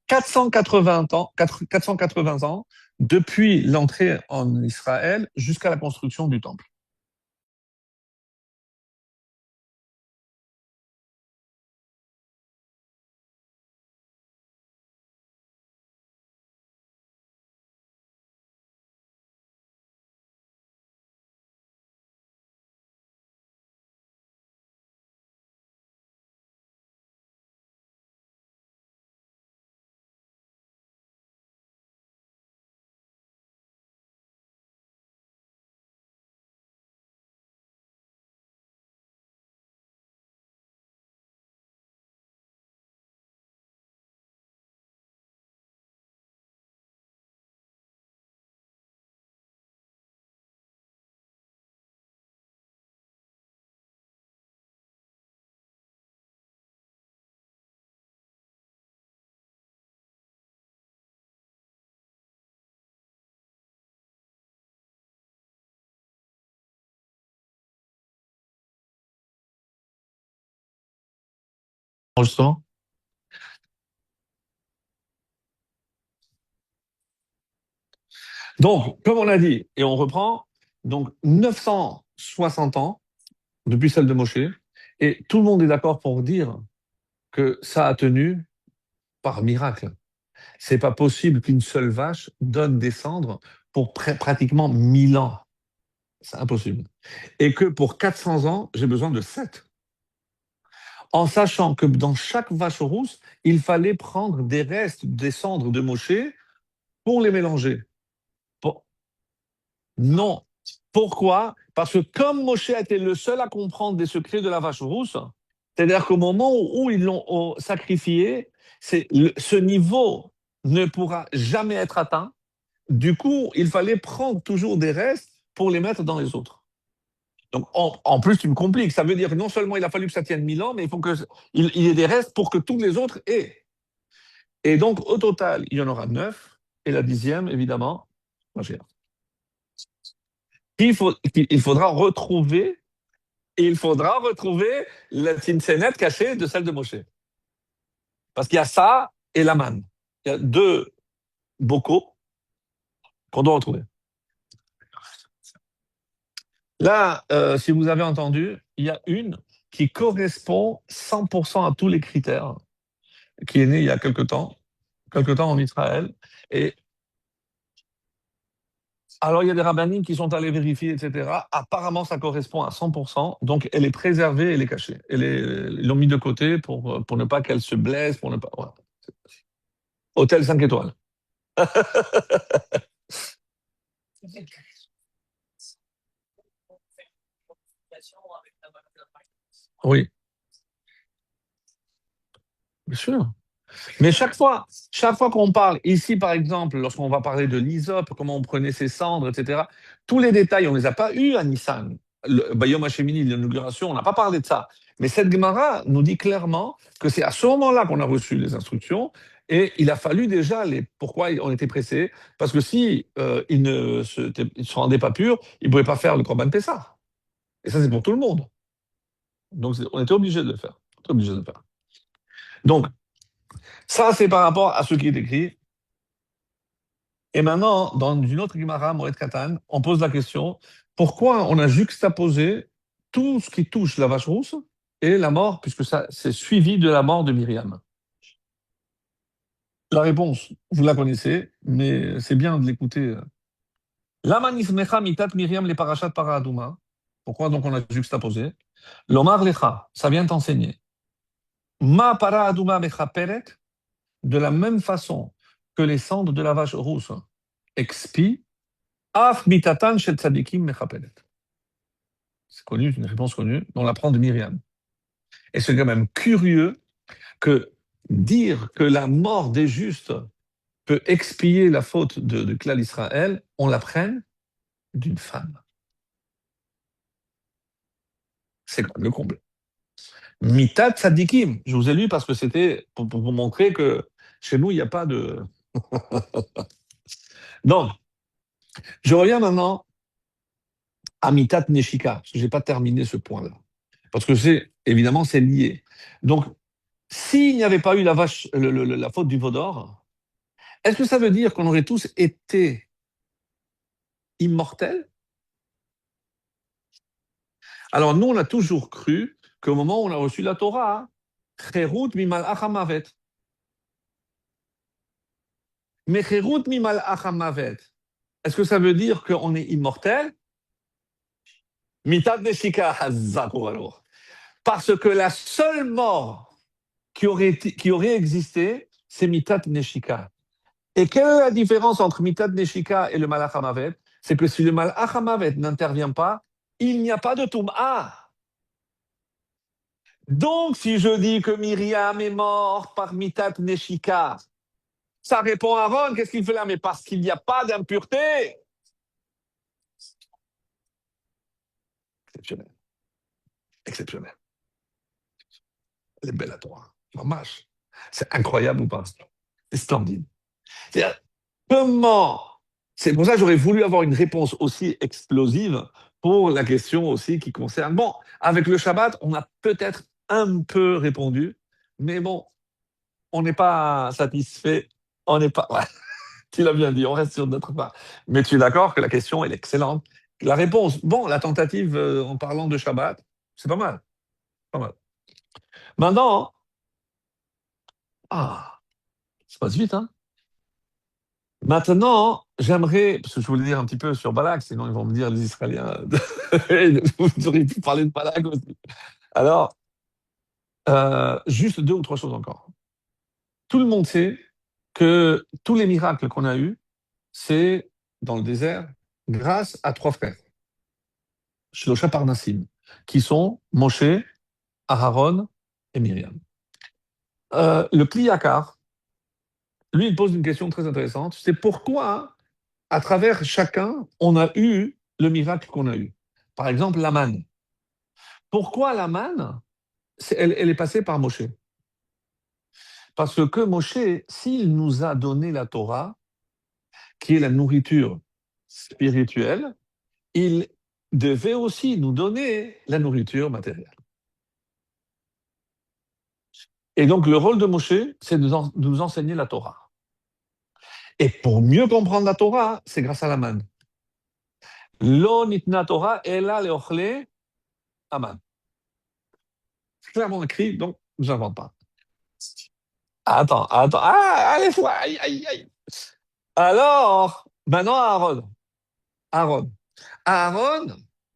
480 ans, 480 ans depuis l'entrée en Israël jusqu'à la construction du temple. Justement. Donc, comme on a dit, et on reprend, donc 960 ans depuis celle de Moshe, et tout le monde est d'accord pour dire que ça a tenu par miracle. C'est pas possible qu'une seule vache donne des cendres pour pratiquement 1000 ans. C'est impossible. Et que pour 400 ans, j'ai besoin de 7. En sachant que dans chaque vache rousse, il fallait prendre des restes des cendres de Moshe pour les mélanger. Pour- Non. Pourquoi? Parce que comme Moshe a été le seul à comprendre des secrets de la vache rousse, c'est-à-dire qu'au moment où ils l'ont sacrifié, ce niveau ne pourra jamais être atteint. Du coup, il fallait prendre toujours des restes pour les mettre dans les autres. Donc, en plus, tu me compliques. Ça veut dire que non seulement il a fallu que ça tienne 1000 ans, mais il faut qu'il y ait des restes pour que tous les autres aient. Et donc, au total, il y en aura 9. Et la dixième, évidemment, il faudra retrouver, la Tinsenet cachée de celle de Moshe. Parce qu'il y a ça et la manne. Il y a deux bocaux qu'on doit retrouver. Là, si vous avez entendu, il y a une qui correspond 100% à tous les critères, qui est née il y a quelque temps en Israël. Et alors, il y a des rabbinimes qui sont allés vérifier, etc. Apparemment, ça correspond à 100%. Donc, elle est préservée, elle est cachée. Ils l'ont mis de côté pour ne pas qu'elle se blesse, pour ne pas. Ouais. Hôtel 5 étoiles. Oui, bien sûr. Mais chaque fois qu'on parle, ici par exemple, lorsqu'on va parler de l'hysope, comment on prenait ses cendres, etc., tous les détails, on ne les a pas eus à Nissan. Le Bayom Hashemini, l'inauguration, on n'a pas parlé de ça. Mais cette Gemara nous dit clairement que c'est à ce moment-là qu'on a reçu les instructions et il a fallu déjà les. Pourquoi on était pressé? Parce que si il ne se rendait pas pur, il ne pouvait pas faire le Korban Pessah. Et ça, c'est pour tout le monde. Donc, on était obligé de le faire. On était obligé de le faire. Donc, ça, c'est par rapport à ce qui est écrit. Et maintenant, dans une autre Gemara, Moed Katan, on pose la question, pourquoi on a juxtaposé tout ce qui touche la vache rousse et la mort, puisque ça c'est suivi de la mort de Myriam? La réponse, vous la connaissez, mais c'est bien de l'écouter. Lama nifnecha mitat Myriam le parashat paradouma. Pourquoi donc on a juxtaposé? Lomar lecha, ça vient t'enseigner. Ma paradouma mechaperet, de la même façon que les cendres de la vache rousse expient, af mitatan shel tzadikim mechaperet. C'est connu, c'est une réponse connue, on l'apprend de Myriam. Et c'est quand même curieux que dire que la mort des justes peut expier la faute de Klal Israël, on l'apprenne d'une femme. C'est quand même le comble. Mitat tzadikim, je vous ai lu parce que c'était pour vous montrer que chez nous, il n'y a pas de... Donc, je reviens maintenant à Mitat Neshika, parce que je n'ai pas terminé ce point-là. Parce que évidemment, c'est lié. Donc, s'il n'y avait pas eu la vache, la faute du veau d'or, est-ce que ça veut dire qu'on aurait tous été immortels? Alors nous, on a toujours cru qu'au moment où on a reçu la Torah, Cherut mimal achamavet. Mais Cherut mimal achamavet, est-ce que ça veut dire qu'on est immortel? Mitat neshika hazako alors. Parce que la seule mort qui aurait existé, c'est Mitat neshika. Et quelle est la différence entre Mitat neshika et le malach hamavet? C'est que si le malach hamavet n'intervient pas, il n'y a pas de Toum'a. Donc, si je dis que Myriam est morte par Mitat Neshika, ça répond à Aaron, qu'est-ce qu'il fait là? Mais parce qu'il n'y a pas d'impureté. Exceptionnel. Exceptionnel. Elle est belle à toi. Dommage. C'est incroyable ou pas? C'est splendide. C'est-à-dire, comment? C'est pour ça que j'aurais voulu avoir une réponse aussi explosive pour la question aussi qui concerne. Bon, avec le Shabbat, on a peut-être un peu répondu, mais bon, on n'est pas satisfait. On n'est pas. Ouais, tu l'as bien dit, on reste sur notre part. Mais tu es d'accord que la question, elle est excellente. La réponse, bon, la tentative en parlant de Shabbat, c'est pas mal. Pas mal. Maintenant, ça passe vite, hein? Maintenant, j'aimerais, parce que je voulais dire un petit peu sur Balak, sinon ils vont me dire les Israéliens, vous auriez pu parler de Balak aussi. Alors, juste deux ou trois choses encore. Tout le monde sait que tous les miracles qu'on a eus, c'est dans le désert grâce à trois frères, Shlosha Parnasim, qui sont Moshe, Aaron et Myriam. Le Kli Yakar, lui, il pose une question très intéressante. C'est pourquoi, à travers chacun, on a eu le miracle qu'on a eu. Par exemple, la manne. Pourquoi la manne, elle est passée par Moshe? Parce que Moshe, s'il nous a donné la Torah, qui est la nourriture spirituelle, il devait aussi nous donner la nourriture matérielle. Et donc, le rôle de Moshe, c'est de nous enseigner la Torah. Et pour mieux comprendre la Torah, c'est grâce à la manne. Lo nitna Torah ela leochle aman. C'est clairement écrit, donc je n'invente pas. Attends. Allez, aïe, aïe, aïe. Alors, maintenant Aaron. Aaron. Aaron,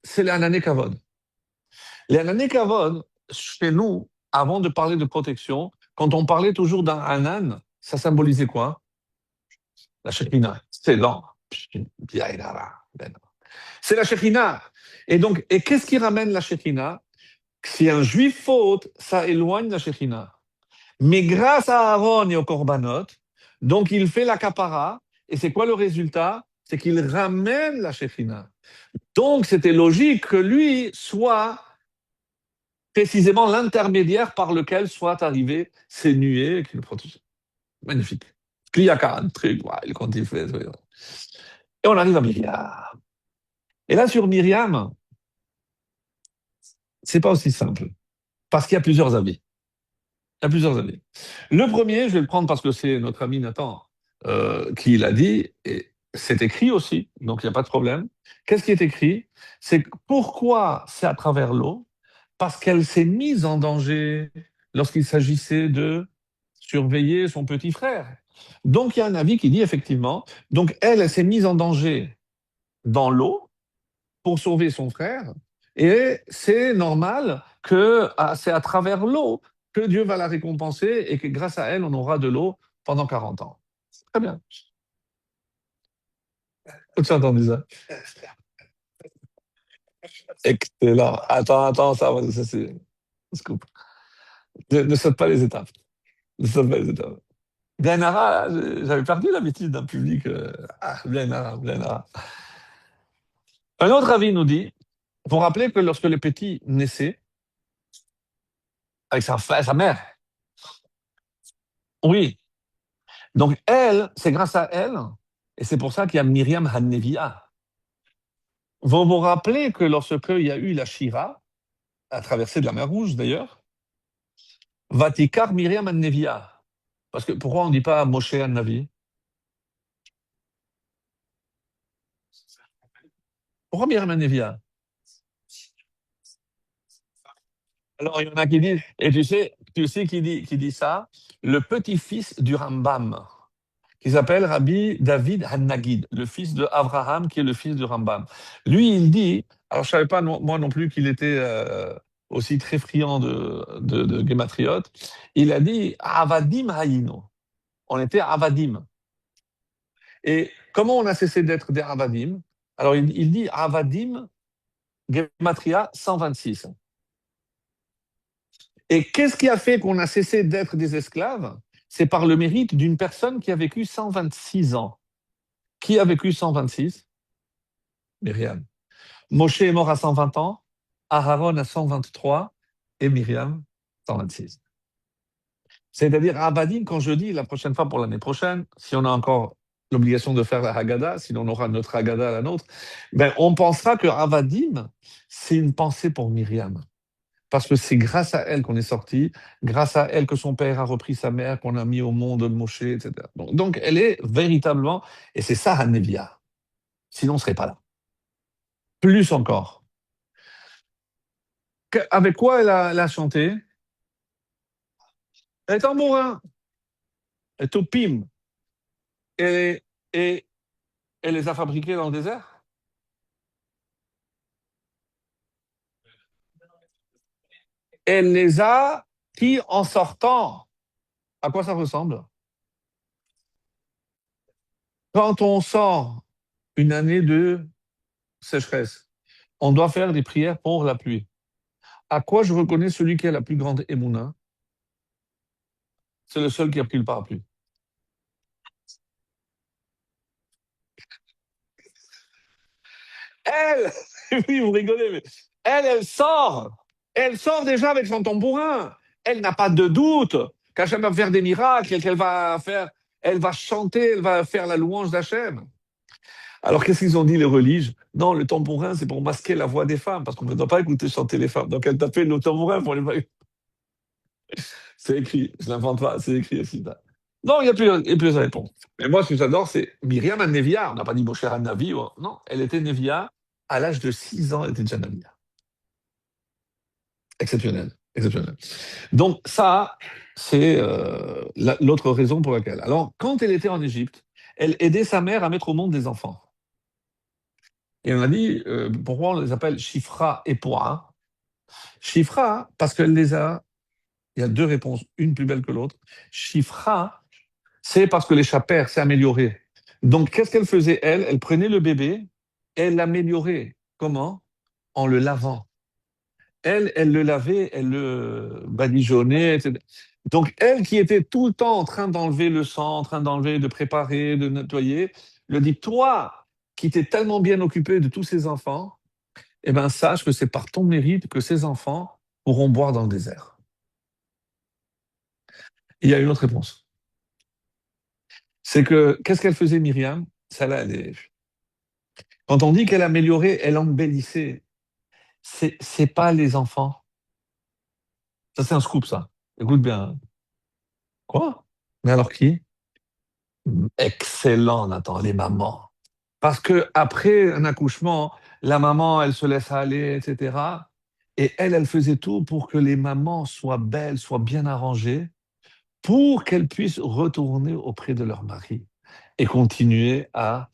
c'est l'anané kavod. L'anané kavod, chez nous, avant de parler de protection, quand on parlait toujours d'un anan, ça symbolisait quoi? La Shekhina. C'est lent. C'est la Shekhina. Et donc, qu'est-ce qui ramène la Shekhina? Si un juif faute, ça éloigne la Shekhina. Mais grâce à Aaron et au Korbanot, donc il fait la kapara, et c'est quoi le résultat? C'est qu'il ramène la Shekhina. Donc c'était logique que lui soit précisément l'intermédiaire par lequel soit arrivé ces nuées qui le protègent. Magnifique. Kliakan, truc, ouais, quand il fait. Et on arrive à Myriam. Et là, sur Myriam, c'est pas aussi simple. Parce qu'il y a plusieurs avis. Il y a plusieurs avis. Le premier, je vais le prendre parce que c'est notre ami Nathan qui l'a dit, et c'est écrit aussi, donc il n'y a pas de problème. Qu'est-ce qui est écrit? C'est pourquoi c'est à travers l'eau? Parce qu'elle s'est mise en danger lorsqu'il s'agissait de surveiller son petit frère. Donc il y a un avis qui dit effectivement, donc elle s'est mise en danger dans l'eau pour sauver son frère. Et c'est normal que c'est à travers l'eau que Dieu va la récompenser et que grâce à elle, on aura de l'eau pendant 40 ans. Très bien. Tu as entendu ça? Excellent. Attends, ça c'est... Scoop. Ne saute pas les étapes. Ne saute pas les étapes. Blind-Nara, j'avais perdu l'habitude d'un public. Blind-Nara, Blind-Nara. Un autre avis nous dit, vous vous rappelez que lorsque le petit naissait, avec sa mère, oui, donc elle, c'est grâce à elle, et c'est pour ça qu'il y a Myriam Hanevia. Vous vous rappelez que lorsque il y a eu la Shira, à traversée de la mer Rouge d'ailleurs, Vatikar Myriam Hanevia. Parce que pourquoi on ne dit pas Moshe Navi? Pourquoi Myriam Hanevia? Alors il y en a qui disent, et tu sais qui dit ça? Le petit-fils du Rambam, qui s'appelle Rabbi David Hannagid, le fils de Abraham, qui est le fils du Rambam. Lui, il dit, alors je ne savais pas moi non plus qu'il était aussi très friand de Gématriot, il a dit Avadim Hayino. On était Avadim. Et comment on a cessé d'être des Avadim? Alors il dit Avadim, Gematria 126. Et qu'est-ce qui a fait qu'on a cessé d'être des esclaves? C'est par le mérite d'une personne qui a vécu 126 ans. Qui a vécu 126? Myriam. Moshe est mort à 120 ans, Aaron à 123 et Myriam 126. C'est-à-dire, Abadim, quand je dis la prochaine fois pour l'année prochaine, si on a encore l'obligation de faire la Haggadah, si on aura notre Haggadah, la nôtre, ben, on pensera que Avadim, c'est une pensée pour Myriam. Parce que c'est grâce à elle qu'on est sorti, grâce à elle que son père a repris sa mère, qu'on a mis au monde Moshe, etc. Donc elle est véritablement, et c'est ça Hanevia. Sinon, on ne serait pas là. Plus encore. Avec quoi elle a chanté? Les tambourins, les topim. Et, et elle les a fabriqués dans le désert? Elle les a pris en sortant. À quoi ça ressemble? Quand on sort une année de sécheresse, on doit faire des prières pour la pluie. À quoi je reconnais celui qui a la plus grande émouna? C'est le seul qui a pris le parapluie. Elle, oui, vous rigolez, mais elle sort. Elle sort déjà avec son tambourin. Elle n'a pas de doute qu'Hachem va faire des miracles et qu'elle va faire, elle va chanter, elle va faire la louange d'Hachem. Alors, qu'est-ce qu'ils ont dit, les religes? Non, le tambourin, c'est pour masquer la voix des femmes, parce qu'on ne doit pas écouter chanter les femmes. Donc, elle tapait le tambourin pour les... C'est écrit, je n'invente pas, c'est écrit aussi. Non, il y a plus de réponse. Mais moi, ce que j'adore, c'est Myriam Nevia. On n'a pas dit Moshe Navi. Non, elle était Nevia. À l'âge de 6 ans, elle était déjà Nevia. Exceptionnel. Exceptionnel. Donc, ça, c'est l'autre raison pour laquelle. Alors, quand elle était en Égypte, elle aidait sa mère à mettre au monde des enfants. Et on a dit, pourquoi on les appelle Shifra et Poa? Shifra, parce qu'elle les a. Il y a deux réponses, une plus belle que l'autre. Shifra, c'est parce que les chapères s'est amélioré. Donc, qu'est-ce qu'elle faisait, elle? Elle prenait le bébé et elle l'améliorait. Comment? En le lavant. Elle le lavait, elle le badigeonnait, etc. Donc, elle qui était tout le temps en train d'enlever le sang, en train d'enlever, de préparer, de nettoyer, lui dit, toi, qui t'es tellement bien occupé de tous ces enfants, eh bien, sache que c'est par ton mérite que ces enfants pourront boire dans le désert. Il y a une autre réponse. C'est que, qu'est-ce qu'elle faisait, Myriam? Celle-là, quand on dit qu'elle améliorait, elle embellissait. C'est pas les enfants. Ça, c'est un scoop, ça. Écoute bien, hein. Quoi? Mais alors qui? Excellent, Nathan, les mamans. Parce que après un accouchement, la maman, elle se laisse aller, etc. Et elle faisait tout pour que les mamans soient belles, soient bien arrangées, pour qu'elles puissent retourner auprès de leur mari et continuer à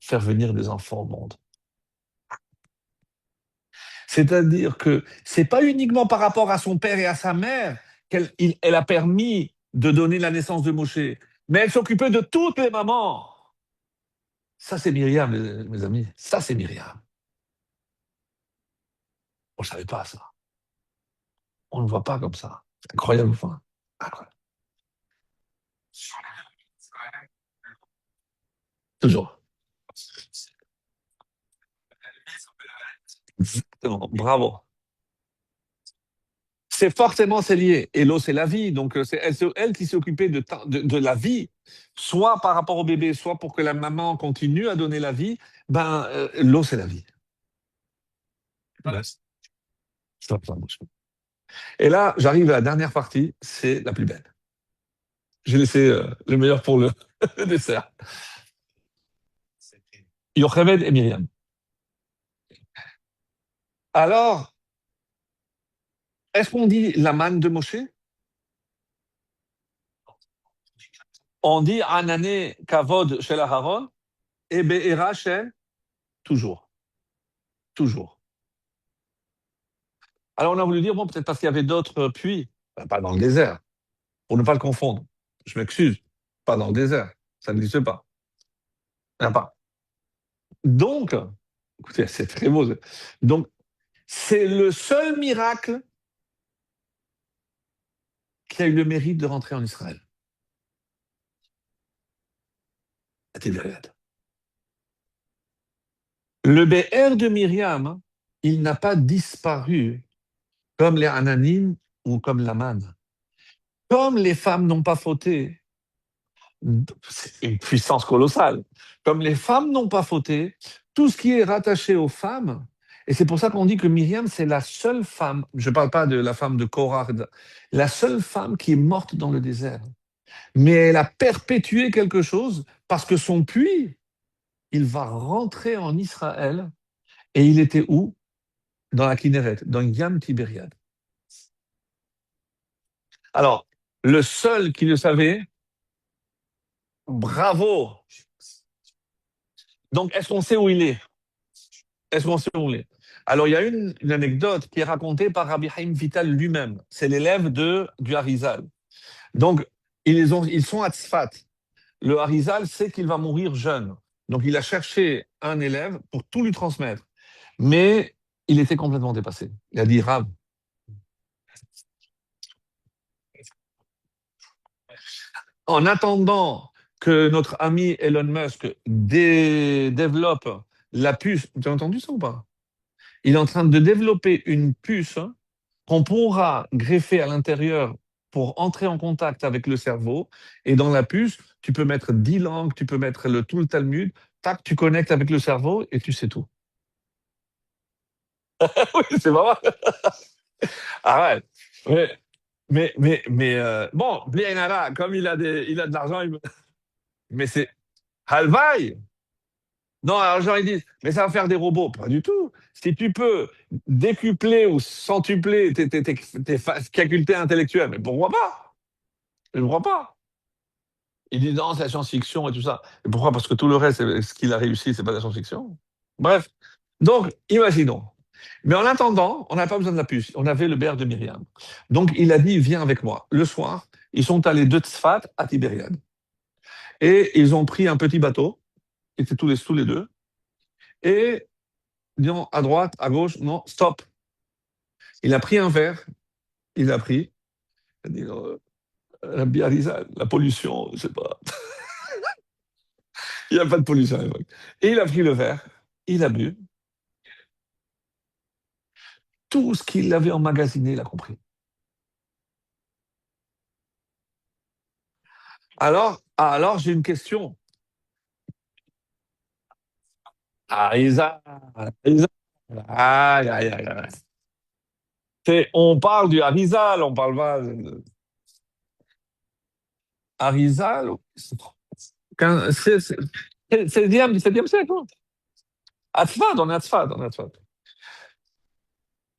faire venir des enfants au monde. C'est-à-dire que c'est pas uniquement par rapport à son père et à sa mère qu'elle a permis de donner la naissance de Moshe, mais elle s'occupait de toutes les mamans. Ça, c'est Myriam, mes amis. Ça, c'est Myriam. On ne savait pas ça. On ne le voit pas comme ça. C'est incroyable, enfin. Incroyable. Toujours. Exactement. Bravo. C'est lié. Et l'eau, c'est la vie. Donc, c'est elle qui s'est occupée de la vie, soit par rapport au bébé, soit pour que la maman continue à donner la vie. Ben, l'eau, c'est la vie. Ouais. Stop, ça marche. Et là, j'arrive à la dernière partie, c'est la plus belle. J'ai laissé le meilleur pour le, le dessert. Yocheved et Myriam. Alors, est-ce qu'on dit la manne de Moshe? On dit Anané Kavod shel Aharon et Be'era shel toujours. Toujours. Alors, on a voulu dire, bon, peut-être parce qu'il y avait d'autres puits, ben, pas dans le désert, pour ne pas le confondre. Je m'excuse, pas dans le désert. Ça n'existe pas. Il n'y en a pas. Donc, écoutez, c'est très beau. Donc, c'est le seul miracle qui a eu le mérite de rentrer en Israël. À Tibériade. Le BR de Myriam, il n'a pas disparu comme les Ananim ou comme l'Aman. Comme les femmes n'ont pas fauté, c'est une puissance colossale. Comme les femmes n'ont pas fauté, tout ce qui est rattaché aux femmes, et c'est pour ça qu'on dit que Myriam, c'est la seule femme, je ne parle pas de la femme de Korah, la seule femme qui est morte dans le désert. Mais elle a perpétué quelque chose parce que son puits, il va rentrer en Israël. Et il était où? Dans la Kinneret, dans Yam Tibériade. Alors, le seul qui le savait, bravo. Donc, est-ce qu'on sait où il est? Est-ce qu'on sait où il est? Alors, il y a une anecdote qui est racontée par Rabbi Haim Vital lui-même. C'est l'élève du Harizal. Donc, ils sont à Tzfat. Le Harizal sait qu'il va mourir jeune. Donc, il a cherché un élève pour tout lui transmettre. Mais il était complètement dépassé. Il a dit, Rav, en attendant que notre ami Elon Musk développe la puce, tu as entendu ça ou pas? Il est en train de développer une puce qu'on pourra greffer à l'intérieur pour entrer en contact avec le cerveau. Et dans la puce, tu peux mettre 10 langues, tu peux mettre tout le Talmud, tac, tu connectes avec le cerveau et tu sais tout. Oui, c'est pas mal. Arrête. Bon, Blianara, comme il a de l'argent, mais c'est Halvaï. Non, alors les gens ils disent, mais ça va faire des robots. Pas du tout. Si tu peux décupler ou centupler tes facultés intellectuelles, mais pourquoi pas? Je ne crois pas. Ils disent non, c'est la science-fiction et tout ça. Et pourquoi? Parce que tout le reste, ce qu'il a réussi, c'est pas de la science-fiction. Bref. Donc, imaginons. Mais en attendant, on n'a pas besoin de la puce. On avait le bear de Myriam. Donc, il a dit, viens avec moi. Le soir, ils sont allés de Tzfat à Tibériade. Et ils ont pris un petit bateau. Ils étaient tous les deux. Et disons, à droite, à gauche, non, stop. Il a pris un verre, il a pris, il a dit, la Biarritz, la pollution, je sais pas. Il n'y a pas de pollution à l'époque. Et il a pris le verre, il a bu. tout ce qu'il avait emmagasiné, il a compris. Alors j'ai une question. Aïe, Aïe, aïe, aïe, aïe. On parle du Harizal, on parle pas de Harizal. C'est le 17e siècle. Hein. Atzfad, on est Atzfad, on est Atzfad.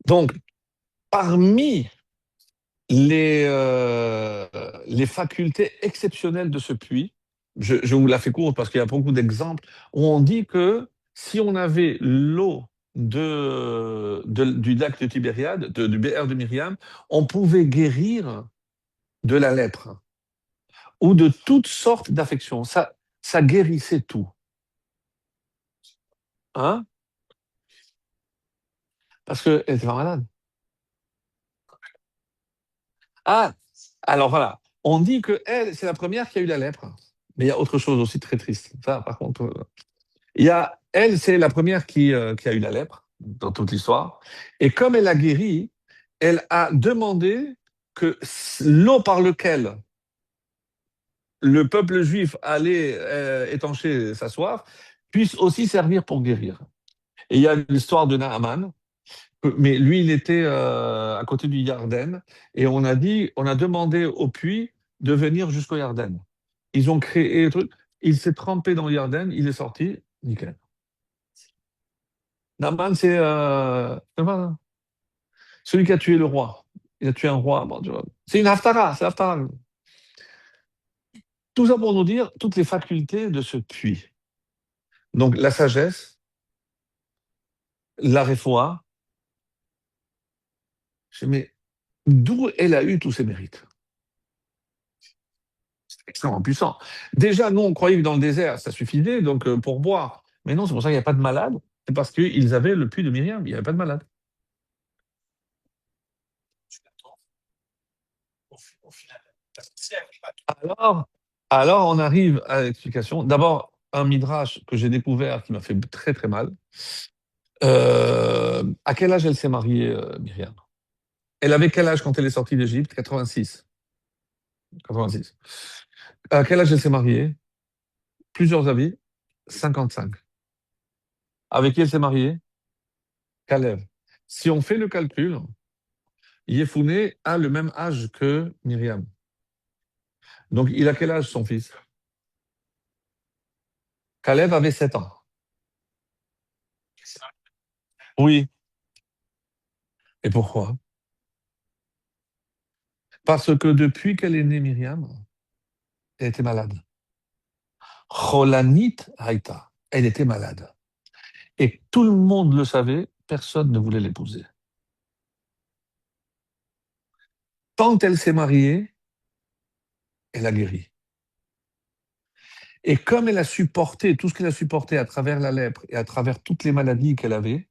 Donc, parmi les, les facultés exceptionnelles de ce puits, je vous la fais courte parce qu'il y a beaucoup d'exemples, où on dit que si on avait l'eau du lac de Tibériade, du BR de Myriam, on pouvait guérir de la lèpre ou de toutes sortes d'affections. Ça guérissait tout. Hein? Parce qu'elle était pas malade. Ah, alors voilà. On dit que elle, c'est la première qui a eu la lèpre. Mais il y a autre chose aussi très triste. Ça, par contre, il y a, elle, c'est la première qui a eu la lèpre dans toute l'histoire. Et comme elle a guéri, elle a demandé que l'eau par laquelle le peuple juif allait étancher sa soif puisse aussi servir pour guérir. Et il y a l'histoire de Naaman, mais lui, il était à côté du Yarden, et on a demandé au puits de venir jusqu'au Yarden. Ils ont créé le truc, il s'est trempé dans le Yarden, il est sorti, nickel. Naaman, c'est pas- celui qui a tué le roi. Il a tué un roi. Bon, tu vois. C'est une haftara, c'est haftara. Tout ça pour nous dire toutes les facultés de ce puits. Donc la sagesse, la réfoua. Mais d'où elle a eu tous ces mérites? Extrêmement puissant. Déjà, nous, on croyait que dans le désert, ça suffisait donc pour boire. Mais non, c'est pour ça qu'il n'y a pas de malades. C'est parce qu'ils avaient le puits de Myriam. Il n'y avait pas de malades. Alors, alors, on arrive à l'explication. D'abord, un midrash que j'ai découvert qui m'a fait très très mal. À quel âge elle s'est mariée, Myriam? Elle avait quel âge quand elle est sortie d'Égypte? 86. 86. À quel âge elle s'est mariée? Plusieurs avis. 55. Avec qui elle s'est mariée? Caleb. Si on fait le calcul, Yefouné a le même âge que Myriam. Donc, il a quel âge son fils? Caleb avait 7 ans. Oui. Et pourquoi? Parce que depuis qu'elle est née, Myriam, elle était malade. Cholanit Haïta. Elle était malade. Et tout le monde le savait, personne ne voulait l'épouser. Quand elle s'est mariée, elle a guéri. Et comme elle a supporté tout ce qu'elle a supporté à travers la lèpre et à travers toutes les maladies qu'elle avait,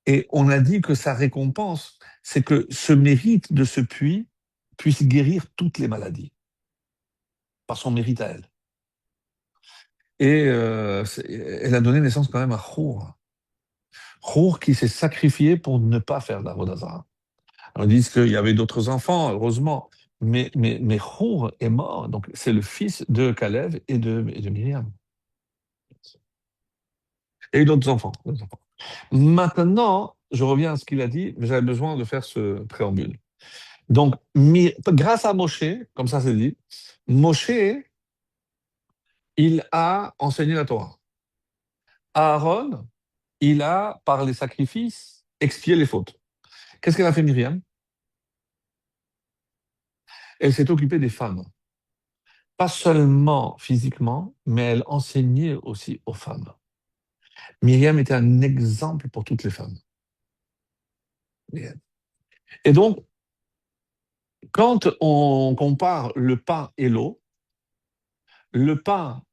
et on a dit que sa récompense, c'est que ce mérite de ce puits puisse guérir toutes les maladies, par son mérite à elle. Et elle a donné naissance quand même à Chour. Chour qui s'est sacrifié pour ne pas faire d'Avodazara. On dit qu'il y avait d'autres enfants, heureusement, mais Chour est mort, donc c'est le fils de Caleb et de Myriam. Et d'autres enfants, d'autres enfants. Maintenant, je reviens à ce qu'il a dit, mais j'avais besoin de faire ce préambule. Donc, grâce à Moshe, comme ça c'est dit, Moshe, il a enseigné la Torah. Aaron, il a, par les sacrifices, expié les fautes. Qu'est-ce qu'elle a fait, Myriam? Elle s'est occupée des femmes. Pas seulement physiquement, mais elle enseignait aussi aux femmes. Myriam était un exemple pour toutes les femmes. Et donc, quand on compare le pain et l'eau, le pain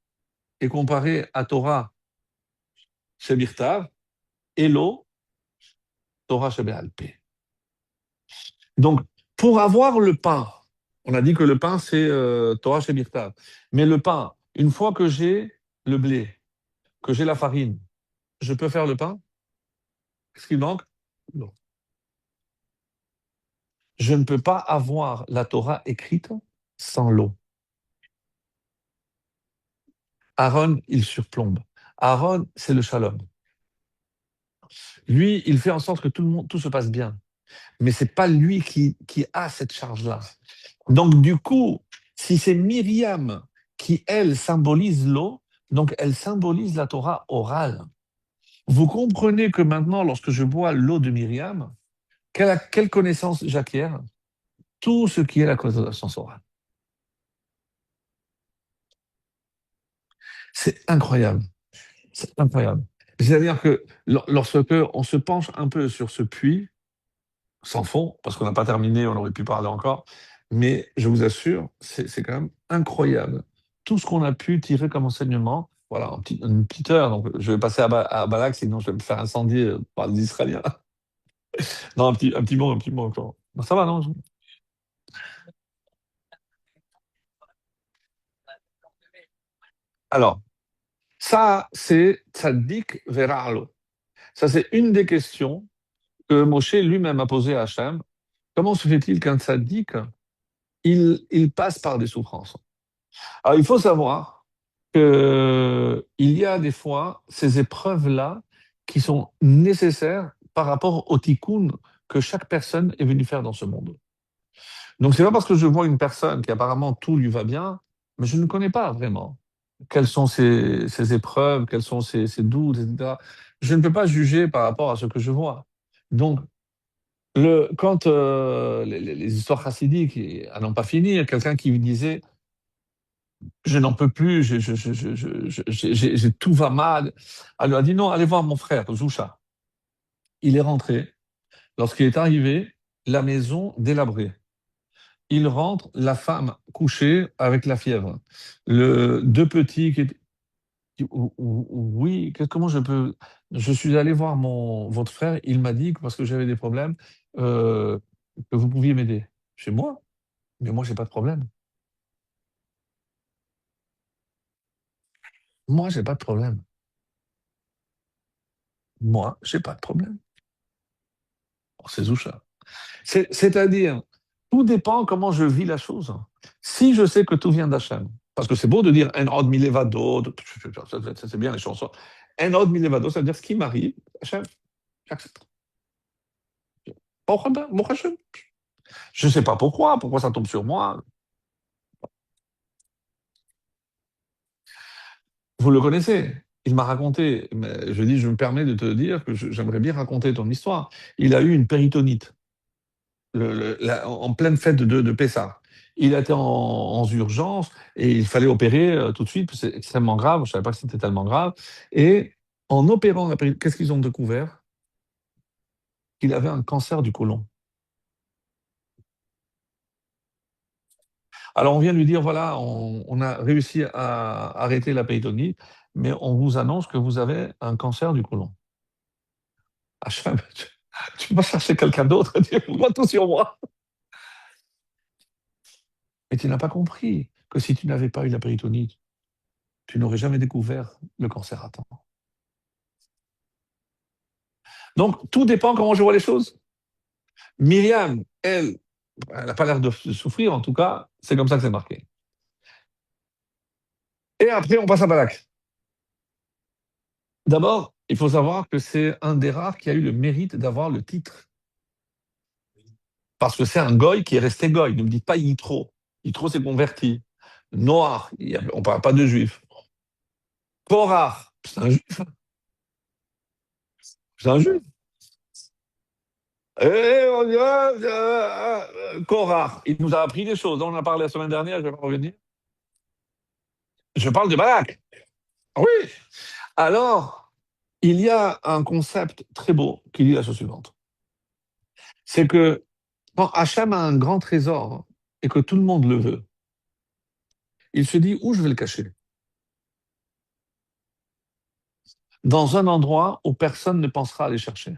est comparé à Torah Shebirtav et l'eau, Torah Shebe'alpeh. Donc, pour avoir le pain, on a dit que le pain, c'est Torah Shebirtav. Mais le pain, une fois que j'ai le blé, que j'ai la farine, je peux faire le pain? Qu'est-ce qu'il manque? Non. je ne peux pas avoir la Torah écrite sans l'eau. Aaron, il surplombe. Aaron, c'est le shalom. Lui, il fait en sorte que tout le monde, tout se passe bien. Mais c'est pas lui qui a cette charge-là. Donc, du coup, si c'est Myriam qui, elle, symbolise l'eau, donc elle symbolise la Torah orale. Vous comprenez que maintenant, lorsque je bois l'eau de Myriam, quelle connaissance j'acquiers? Tout ce qui est la connaissance orale. C'est incroyable. C'est incroyable. C'est-à-dire que lorsque on se penche un peu sur ce puits, sans fond, parce qu'on n'a pas terminé, on aurait pu parler encore, mais je vous assure, c'est quand même incroyable. Tout ce qu'on a pu tirer comme enseignement, voilà, une petite heure, donc je vais passer à Balak, sinon je vais me faire incendier par les Israéliens. Non, un petit mot encore. Bon, ça va, non? Alors, ça, c'est tzaddik veralo. Ça, c'est une des questions que Moshe lui-même a posées à Hachem. Comment se fait-il qu'un tzaddik, il passe par des souffrances? Alors, il faut savoir qu'il y a des fois ces épreuves-là qui sont nécessaires par rapport au tikkun que chaque personne est venue faire dans ce monde. Donc, c'est pas parce que je vois une personne qui apparemment tout lui va bien, mais je ne connais pas vraiment quelles sont ses épreuves, quels sont ses doutes, etc. Je ne peux pas juger par rapport à ce que je vois. Donc, quand les histoires chassidiques à n'en pas finir, quelqu'un qui lui disait je n'en peux plus, tout va mal. Elle lui a dit non, allez voir mon frère, Zoucha. Il est rentré. Lorsqu'il est arrivé, la maison délabrée. Il rentre, la femme couchée avec la fièvre. Deux petits oui, comment je peux. Je suis allé voir votre frère, il m'a dit que parce que j'avais des problèmes, euh, que vous pouviez m'aider. Chez moi? Mais moi, j'ai pas de problème. Moi, j'ai pas de problème. Moi, j'ai pas de problème. Oh, c'est Zoucha. C'est-à-dire, tout dépend comment je vis la chose. Si je sais que tout vient d'Hachem, parce que c'est beau de dire un od milevado, ça, c'est bien les chansons. Un od milevado, ça veut dire ce qui m'arrive, Hachem, j'accepte. Baruch Haba, Baruch Hashem. Je ne sais pas pourquoi ça tombe sur moi. Vous le connaissez. Il m'a raconté, mais je dis, je me permets de te dire que j'aimerais bien raconter ton histoire. Il a eu une péritonite. En pleine fête de Pessah. Il a été en urgence et il fallait opérer tout de suite, c'est extrêmement grave, je ne savais pas que c'était tellement grave. Et en opérant, qu'est-ce qu'ils ont découvert? Qu'il avait un cancer du côlon. Alors on vient de lui dire, voilà, on a réussi à arrêter la péritonite, mais on vous annonce que vous avez un cancer du côlon. Hachem, tu vas chercher quelqu'un d'autre, dis-moi tout sur moi. Mais tu n'as pas compris que si tu n'avais pas eu la péritonite, tu n'aurais jamais découvert le cancer à temps. Donc, tout dépend comment je vois les choses. Myriam, elle n'a pas l'air de souffrir, en tout cas, c'est comme ça que c'est marqué. Et après, on passe à Balak. D'abord, il faut savoir que c'est un des rares qui a eu le mérite d'avoir le titre. Parce que c'est un goy qui est resté goy. Ne me dites pas Yitro. Yitro s'est converti. Noir, on ne parle pas de juif. Korah, c'est un juif. C'est un juif. Et on dit, Korah, il nous a appris des choses. On en a parlé la semaine dernière, je ne vais pas revenir. Je parle de Balak. Oui. Alors, il y a un concept très beau qui dit la chose suivante. C'est que quand Hacham a un grand trésor et que tout le monde le veut, il se dit où je vais le cacher? Dans un endroit où personne ne pensera aller chercher.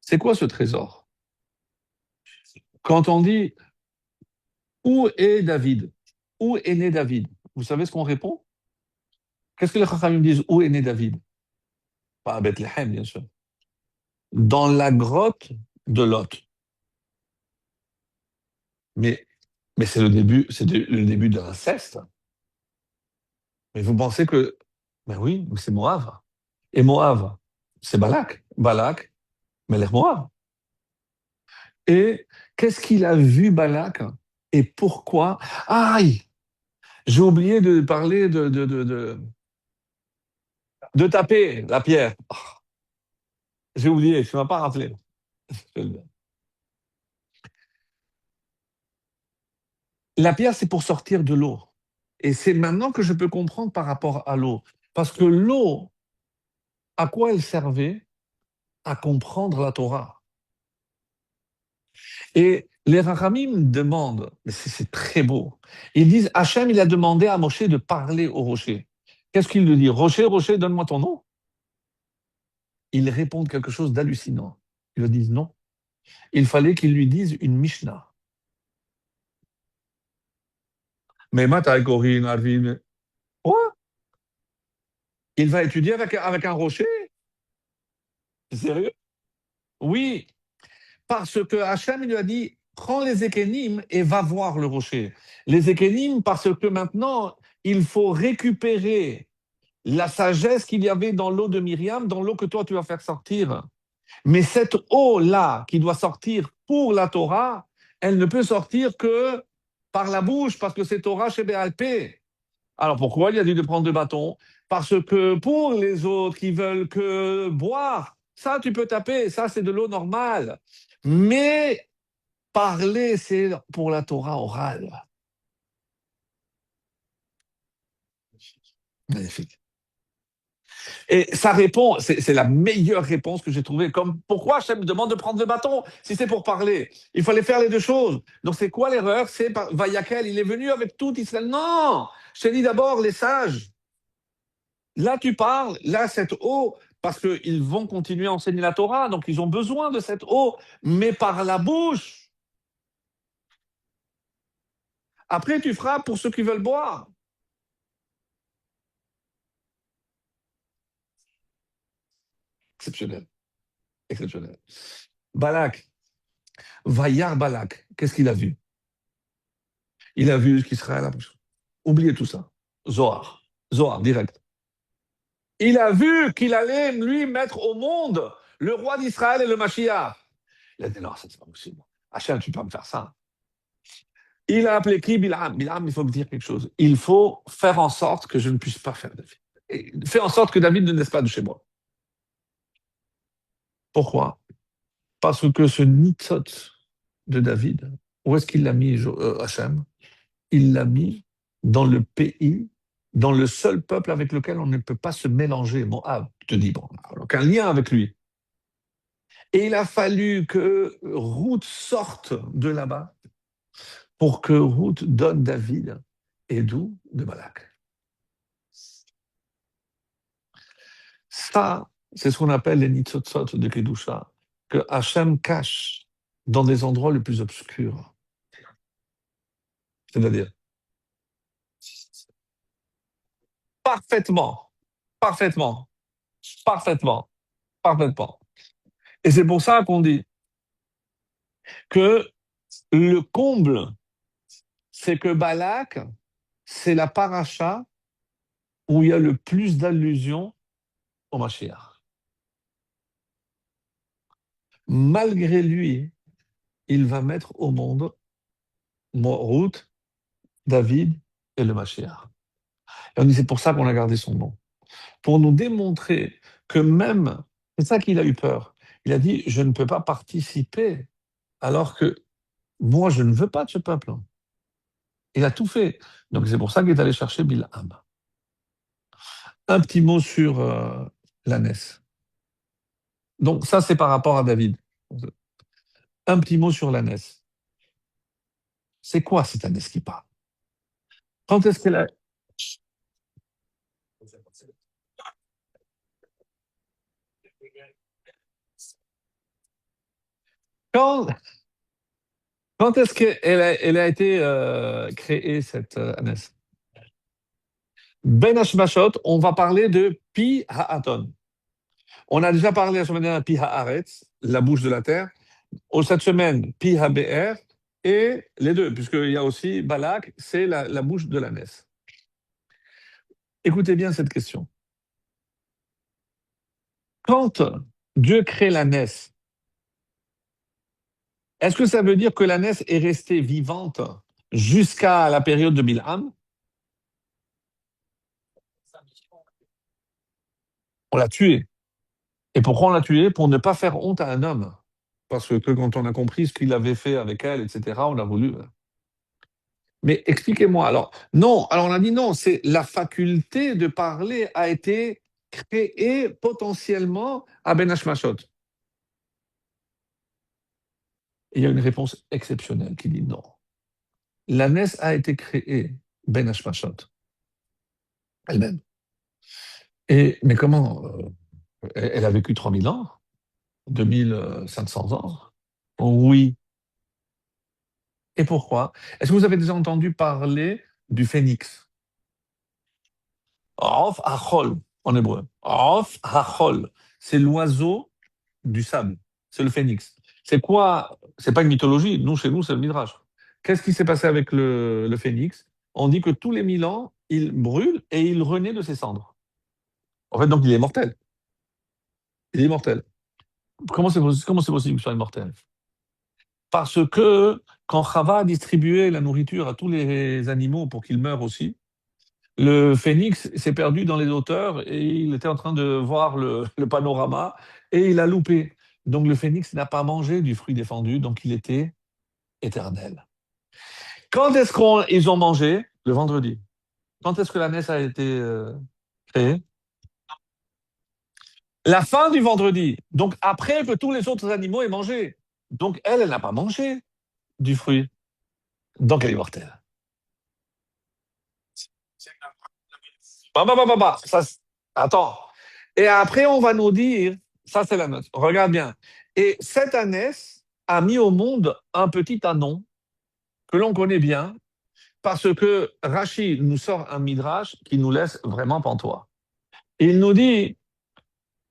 C'est quoi ce trésor? Quand on dit où est David? Où est né David? Vous savez ce qu'on répond? Qu'est-ce que les Chachamim disent? Où est né David? Pas à Bethléem, bien sûr. Dans la grotte de Lot. Mais, mais le début de l'inceste. Mais vous pensez que, ben oui, mais c'est Moab. Et Moab, c'est Balak. Balak, Melech Moab. Et qu'est-ce qu'il a vu Balak? Et pourquoi? Aïe! J'ai oublié de parler de taper la pierre. J'ai oublié, je ne m'as pas rappelé. La pierre, c'est pour sortir de l'eau. Et c'est maintenant que je peux comprendre par rapport à l'eau. Parce que l'eau, à quoi elle servait? À comprendre la Torah. Et les Rachamim demandent, mais c'est très beau, ils disent, Hachem, il a demandé à Moshe de parler au rocher. Qu'est-ce qu'il lui dit? Rocher, rocher, donne-moi ton nom. Ils répondent quelque chose d'hallucinant. Ils lui disent non. Il fallait qu'il lui dise une Mishnah. Mais Matai, Corinne, Arvin, quoi? Il va étudier avec un rocher? Sérieux? Oui, parce que Hachem lui a dit, prends les ékénimes et va voir le rocher. Les ékénimes, parce que maintenant, il faut récupérer la sagesse qu'il y avait dans l'eau de Myriam, dans l'eau que toi tu vas faire sortir. Mais cette eau-là qui doit sortir pour la Torah, elle ne peut sortir que par la bouche, parce que c'est Torah chez Béalpé. Alors pourquoi il a dit de prendre deux bâtons? Parce que pour les autres qui veulent que boire, ça tu peux taper, ça c'est de l'eau normale. Mais parler, c'est pour la Torah orale. Magnifique. Et ça répond, c'est la meilleure réponse que j'ai trouvée. Comme pourquoi Hachem me demande de prendre le bâton si c'est pour parler? Il fallait faire les deux choses. Donc c'est quoi l'erreur? C'est Vayakel, il est venu avec tout Israël. Non, je t'ai dit d'abord les sages. Là tu parles, là cette eau, parce qu'ils vont continuer à enseigner la Torah, donc ils ont besoin de cette eau, mais par la bouche. Après tu feras pour ceux qui veulent boire. Exceptionnel, exceptionnel. Balak, Vayar Balak, qu'est-ce qu'il a vu? Il a vu qu'Israël a... Oubliez tout ça. Zohar. Zohar, direct. Il a vu qu'il allait, lui, mettre au monde le roi d'Israël et le Mashiach. Il a dit, non, ça, c'est pas possible. Hachem, tu peux pas me faire ça. Il a appelé qui? Bilam. Bilam, il faut me dire quelque chose. Il faut faire en sorte que je ne puisse pas faire David. Et fais en sorte que David ne naisse pas de chez moi. Pourquoi? Parce que ce nitzot de David, où est-ce qu'il l'a mis, Hachem? Il l'a mis dans le pays, dans le seul peuple avec lequel on ne peut pas se mélanger. Moab, je te dis, bon, on n'a aucun lien avec lui. Et il a fallu que Ruth sorte de là-bas pour que Ruth donne David et d'où de Balak. Ça, c'est ce qu'on appelle les nitzotzot de Kedusha, que Hachem cache dans des endroits les plus obscurs. C'est-à-dire, parfaitement, parfaitement, parfaitement, parfaitement. Et c'est pour ça qu'on dit que le comble, c'est que Balak, c'est la paracha où il y a le plus d'allusions au Mashiach. Malgré lui, il va mettre au monde Ruth, David et le Mashiach. Et on dit c'est pour ça qu'on a gardé son nom. Pour nous démontrer que même, c'est ça qu'il a eu peur. Il a dit, je ne peux pas participer alors que moi, je ne veux pas de ce peuple. Il a tout fait. Donc c'est pour ça qu'il est allé chercher Bilham. Un petit mot sur l'ânesse. Donc ça, c'est par rapport à David. Un petit mot sur l'ânesse. C'est quoi cette ânesse qui parle? Quand est-ce qu'elle a... Quand, quand est-ce qu'elle a été créée, cette ânesse? Ben Hashmashot, on va parler de Pi Ha'aton. On a déjà parlé la semaine dernière de Pi Haaretz, la bouche de la terre. Cette semaine, Pi HaBe'er, et les deux, puisqu'il y a aussi Balak, c'est la bouche de l'ânesse. Écoutez bien cette question. Quand Dieu crée l'ânesse, est-ce que ça veut dire que l'ânesse est restée vivante jusqu'à la période de Bilham? On l'a tuée. Et pourquoi on l'a tuée? Pour ne pas faire honte à un homme. Parce que quand on a compris ce qu'il avait fait avec elle, etc., on a voulu. Mais expliquez-moi. Alors, non, alors on a dit non, c'est la faculté de parler a été créée potentiellement à Ben Hashmashot. Il y a une réponse exceptionnelle qui dit non. La NES a été créée, Ben Hashmashot, elle-même. Mais comment elle a vécu 3000 ans, 2500 ans. Oui. Et pourquoi? Est-ce que vous avez déjà entendu parler du phénix? Of Hachol, en hébreu. Of Hachol. C'est l'oiseau du sable. C'est le phénix. C'est quoi? C'est pas une mythologie. Nous, chez nous, c'est le Midrash. Qu'est-ce qui s'est passé avec le phénix? On dit que tous les 1000 ans, il brûle et il renaît de ses cendres. En fait, donc, il est mortel. Il est immortel. Comment c'est possible qu'il soit immortel? Parce que quand Chava a distribué la nourriture à tous les animaux pour qu'ils meurent aussi, le phénix s'est perdu dans les hauteurs et il était en train de voir le panorama et il a loupé. Donc le phénix n'a pas mangé du fruit défendu, donc il était éternel. Quand est-ce qu'ils ont mangé? Le vendredi. Quand est-ce que la messe a été créée? La fin du vendredi. Donc après que tous les autres animaux aient mangé. Donc elle n'a pas mangé du fruit. Donc elle est mortelle. Ça, attends. Et après, on va nous dire, ça c'est la note, regarde bien. Et cette ânesse a mis au monde un petit anon que l'on connaît bien, parce que Rachid nous sort un midrash qui nous laisse vraiment pantois. Il nous dit,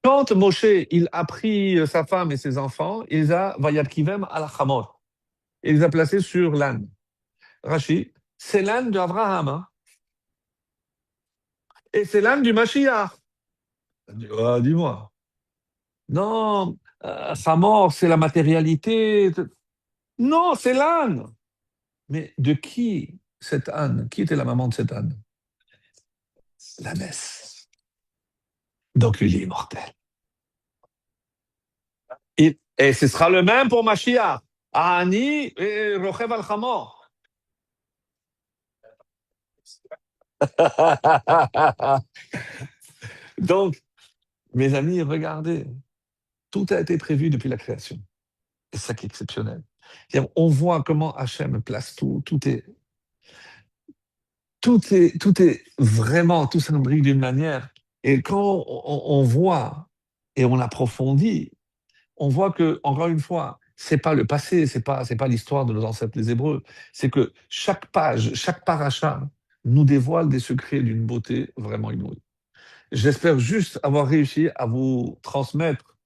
quand Moshe il a pris sa femme et ses enfants, il les a vayadkivem à la chamor. Il les a placés sur l'âne. Rachid, c'est l'âne d'Abraham, hein, et c'est l'âne du Mashiach. Ah, dis-moi. Non, sa mort, c'est la matérialité. Non, c'est l'âne. Mais de qui cet âne? Qui était la maman de cet âne? L'ânesse. Donc il est immortel. Et ce sera le même pour Mashiach. Ani et Rochev al-Hamor. Donc, mes amis, regardez, tout a été prévu depuis la création. C'est ça qui est exceptionnel. On voit comment Hachem place tout, tout est vraiment, tout s'imbrique d'une manière. Et quand on voit et on approfondit, on voit que, encore une fois, c'est pas le passé, c'est pas l'histoire de nos ancêtres les Hébreux. C'est que chaque page, chaque paracha nous dévoile des secrets d'une beauté vraiment inouïe. J'espère juste avoir réussi à vous transmettre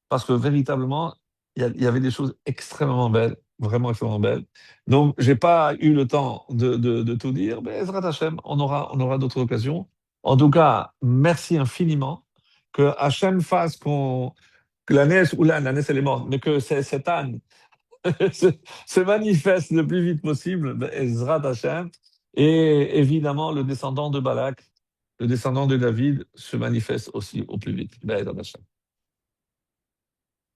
parce que véritablement, il y avait des choses extrêmement belles, vraiment extrêmement belles. Donc, j'ai pas eu le temps de tout dire, mais Ezrat Hashem, on aura d'autres occasions. En tout cas, merci infiniment. Que Hashem fasse que la NES, ou la NES elle est morte, mais que cet âne se, se manifeste le plus vite possible, Ezrat Hashem. Et évidemment, le descendant de Balak, le descendant de David, se manifeste aussi au plus vite. Ezrat Hashem.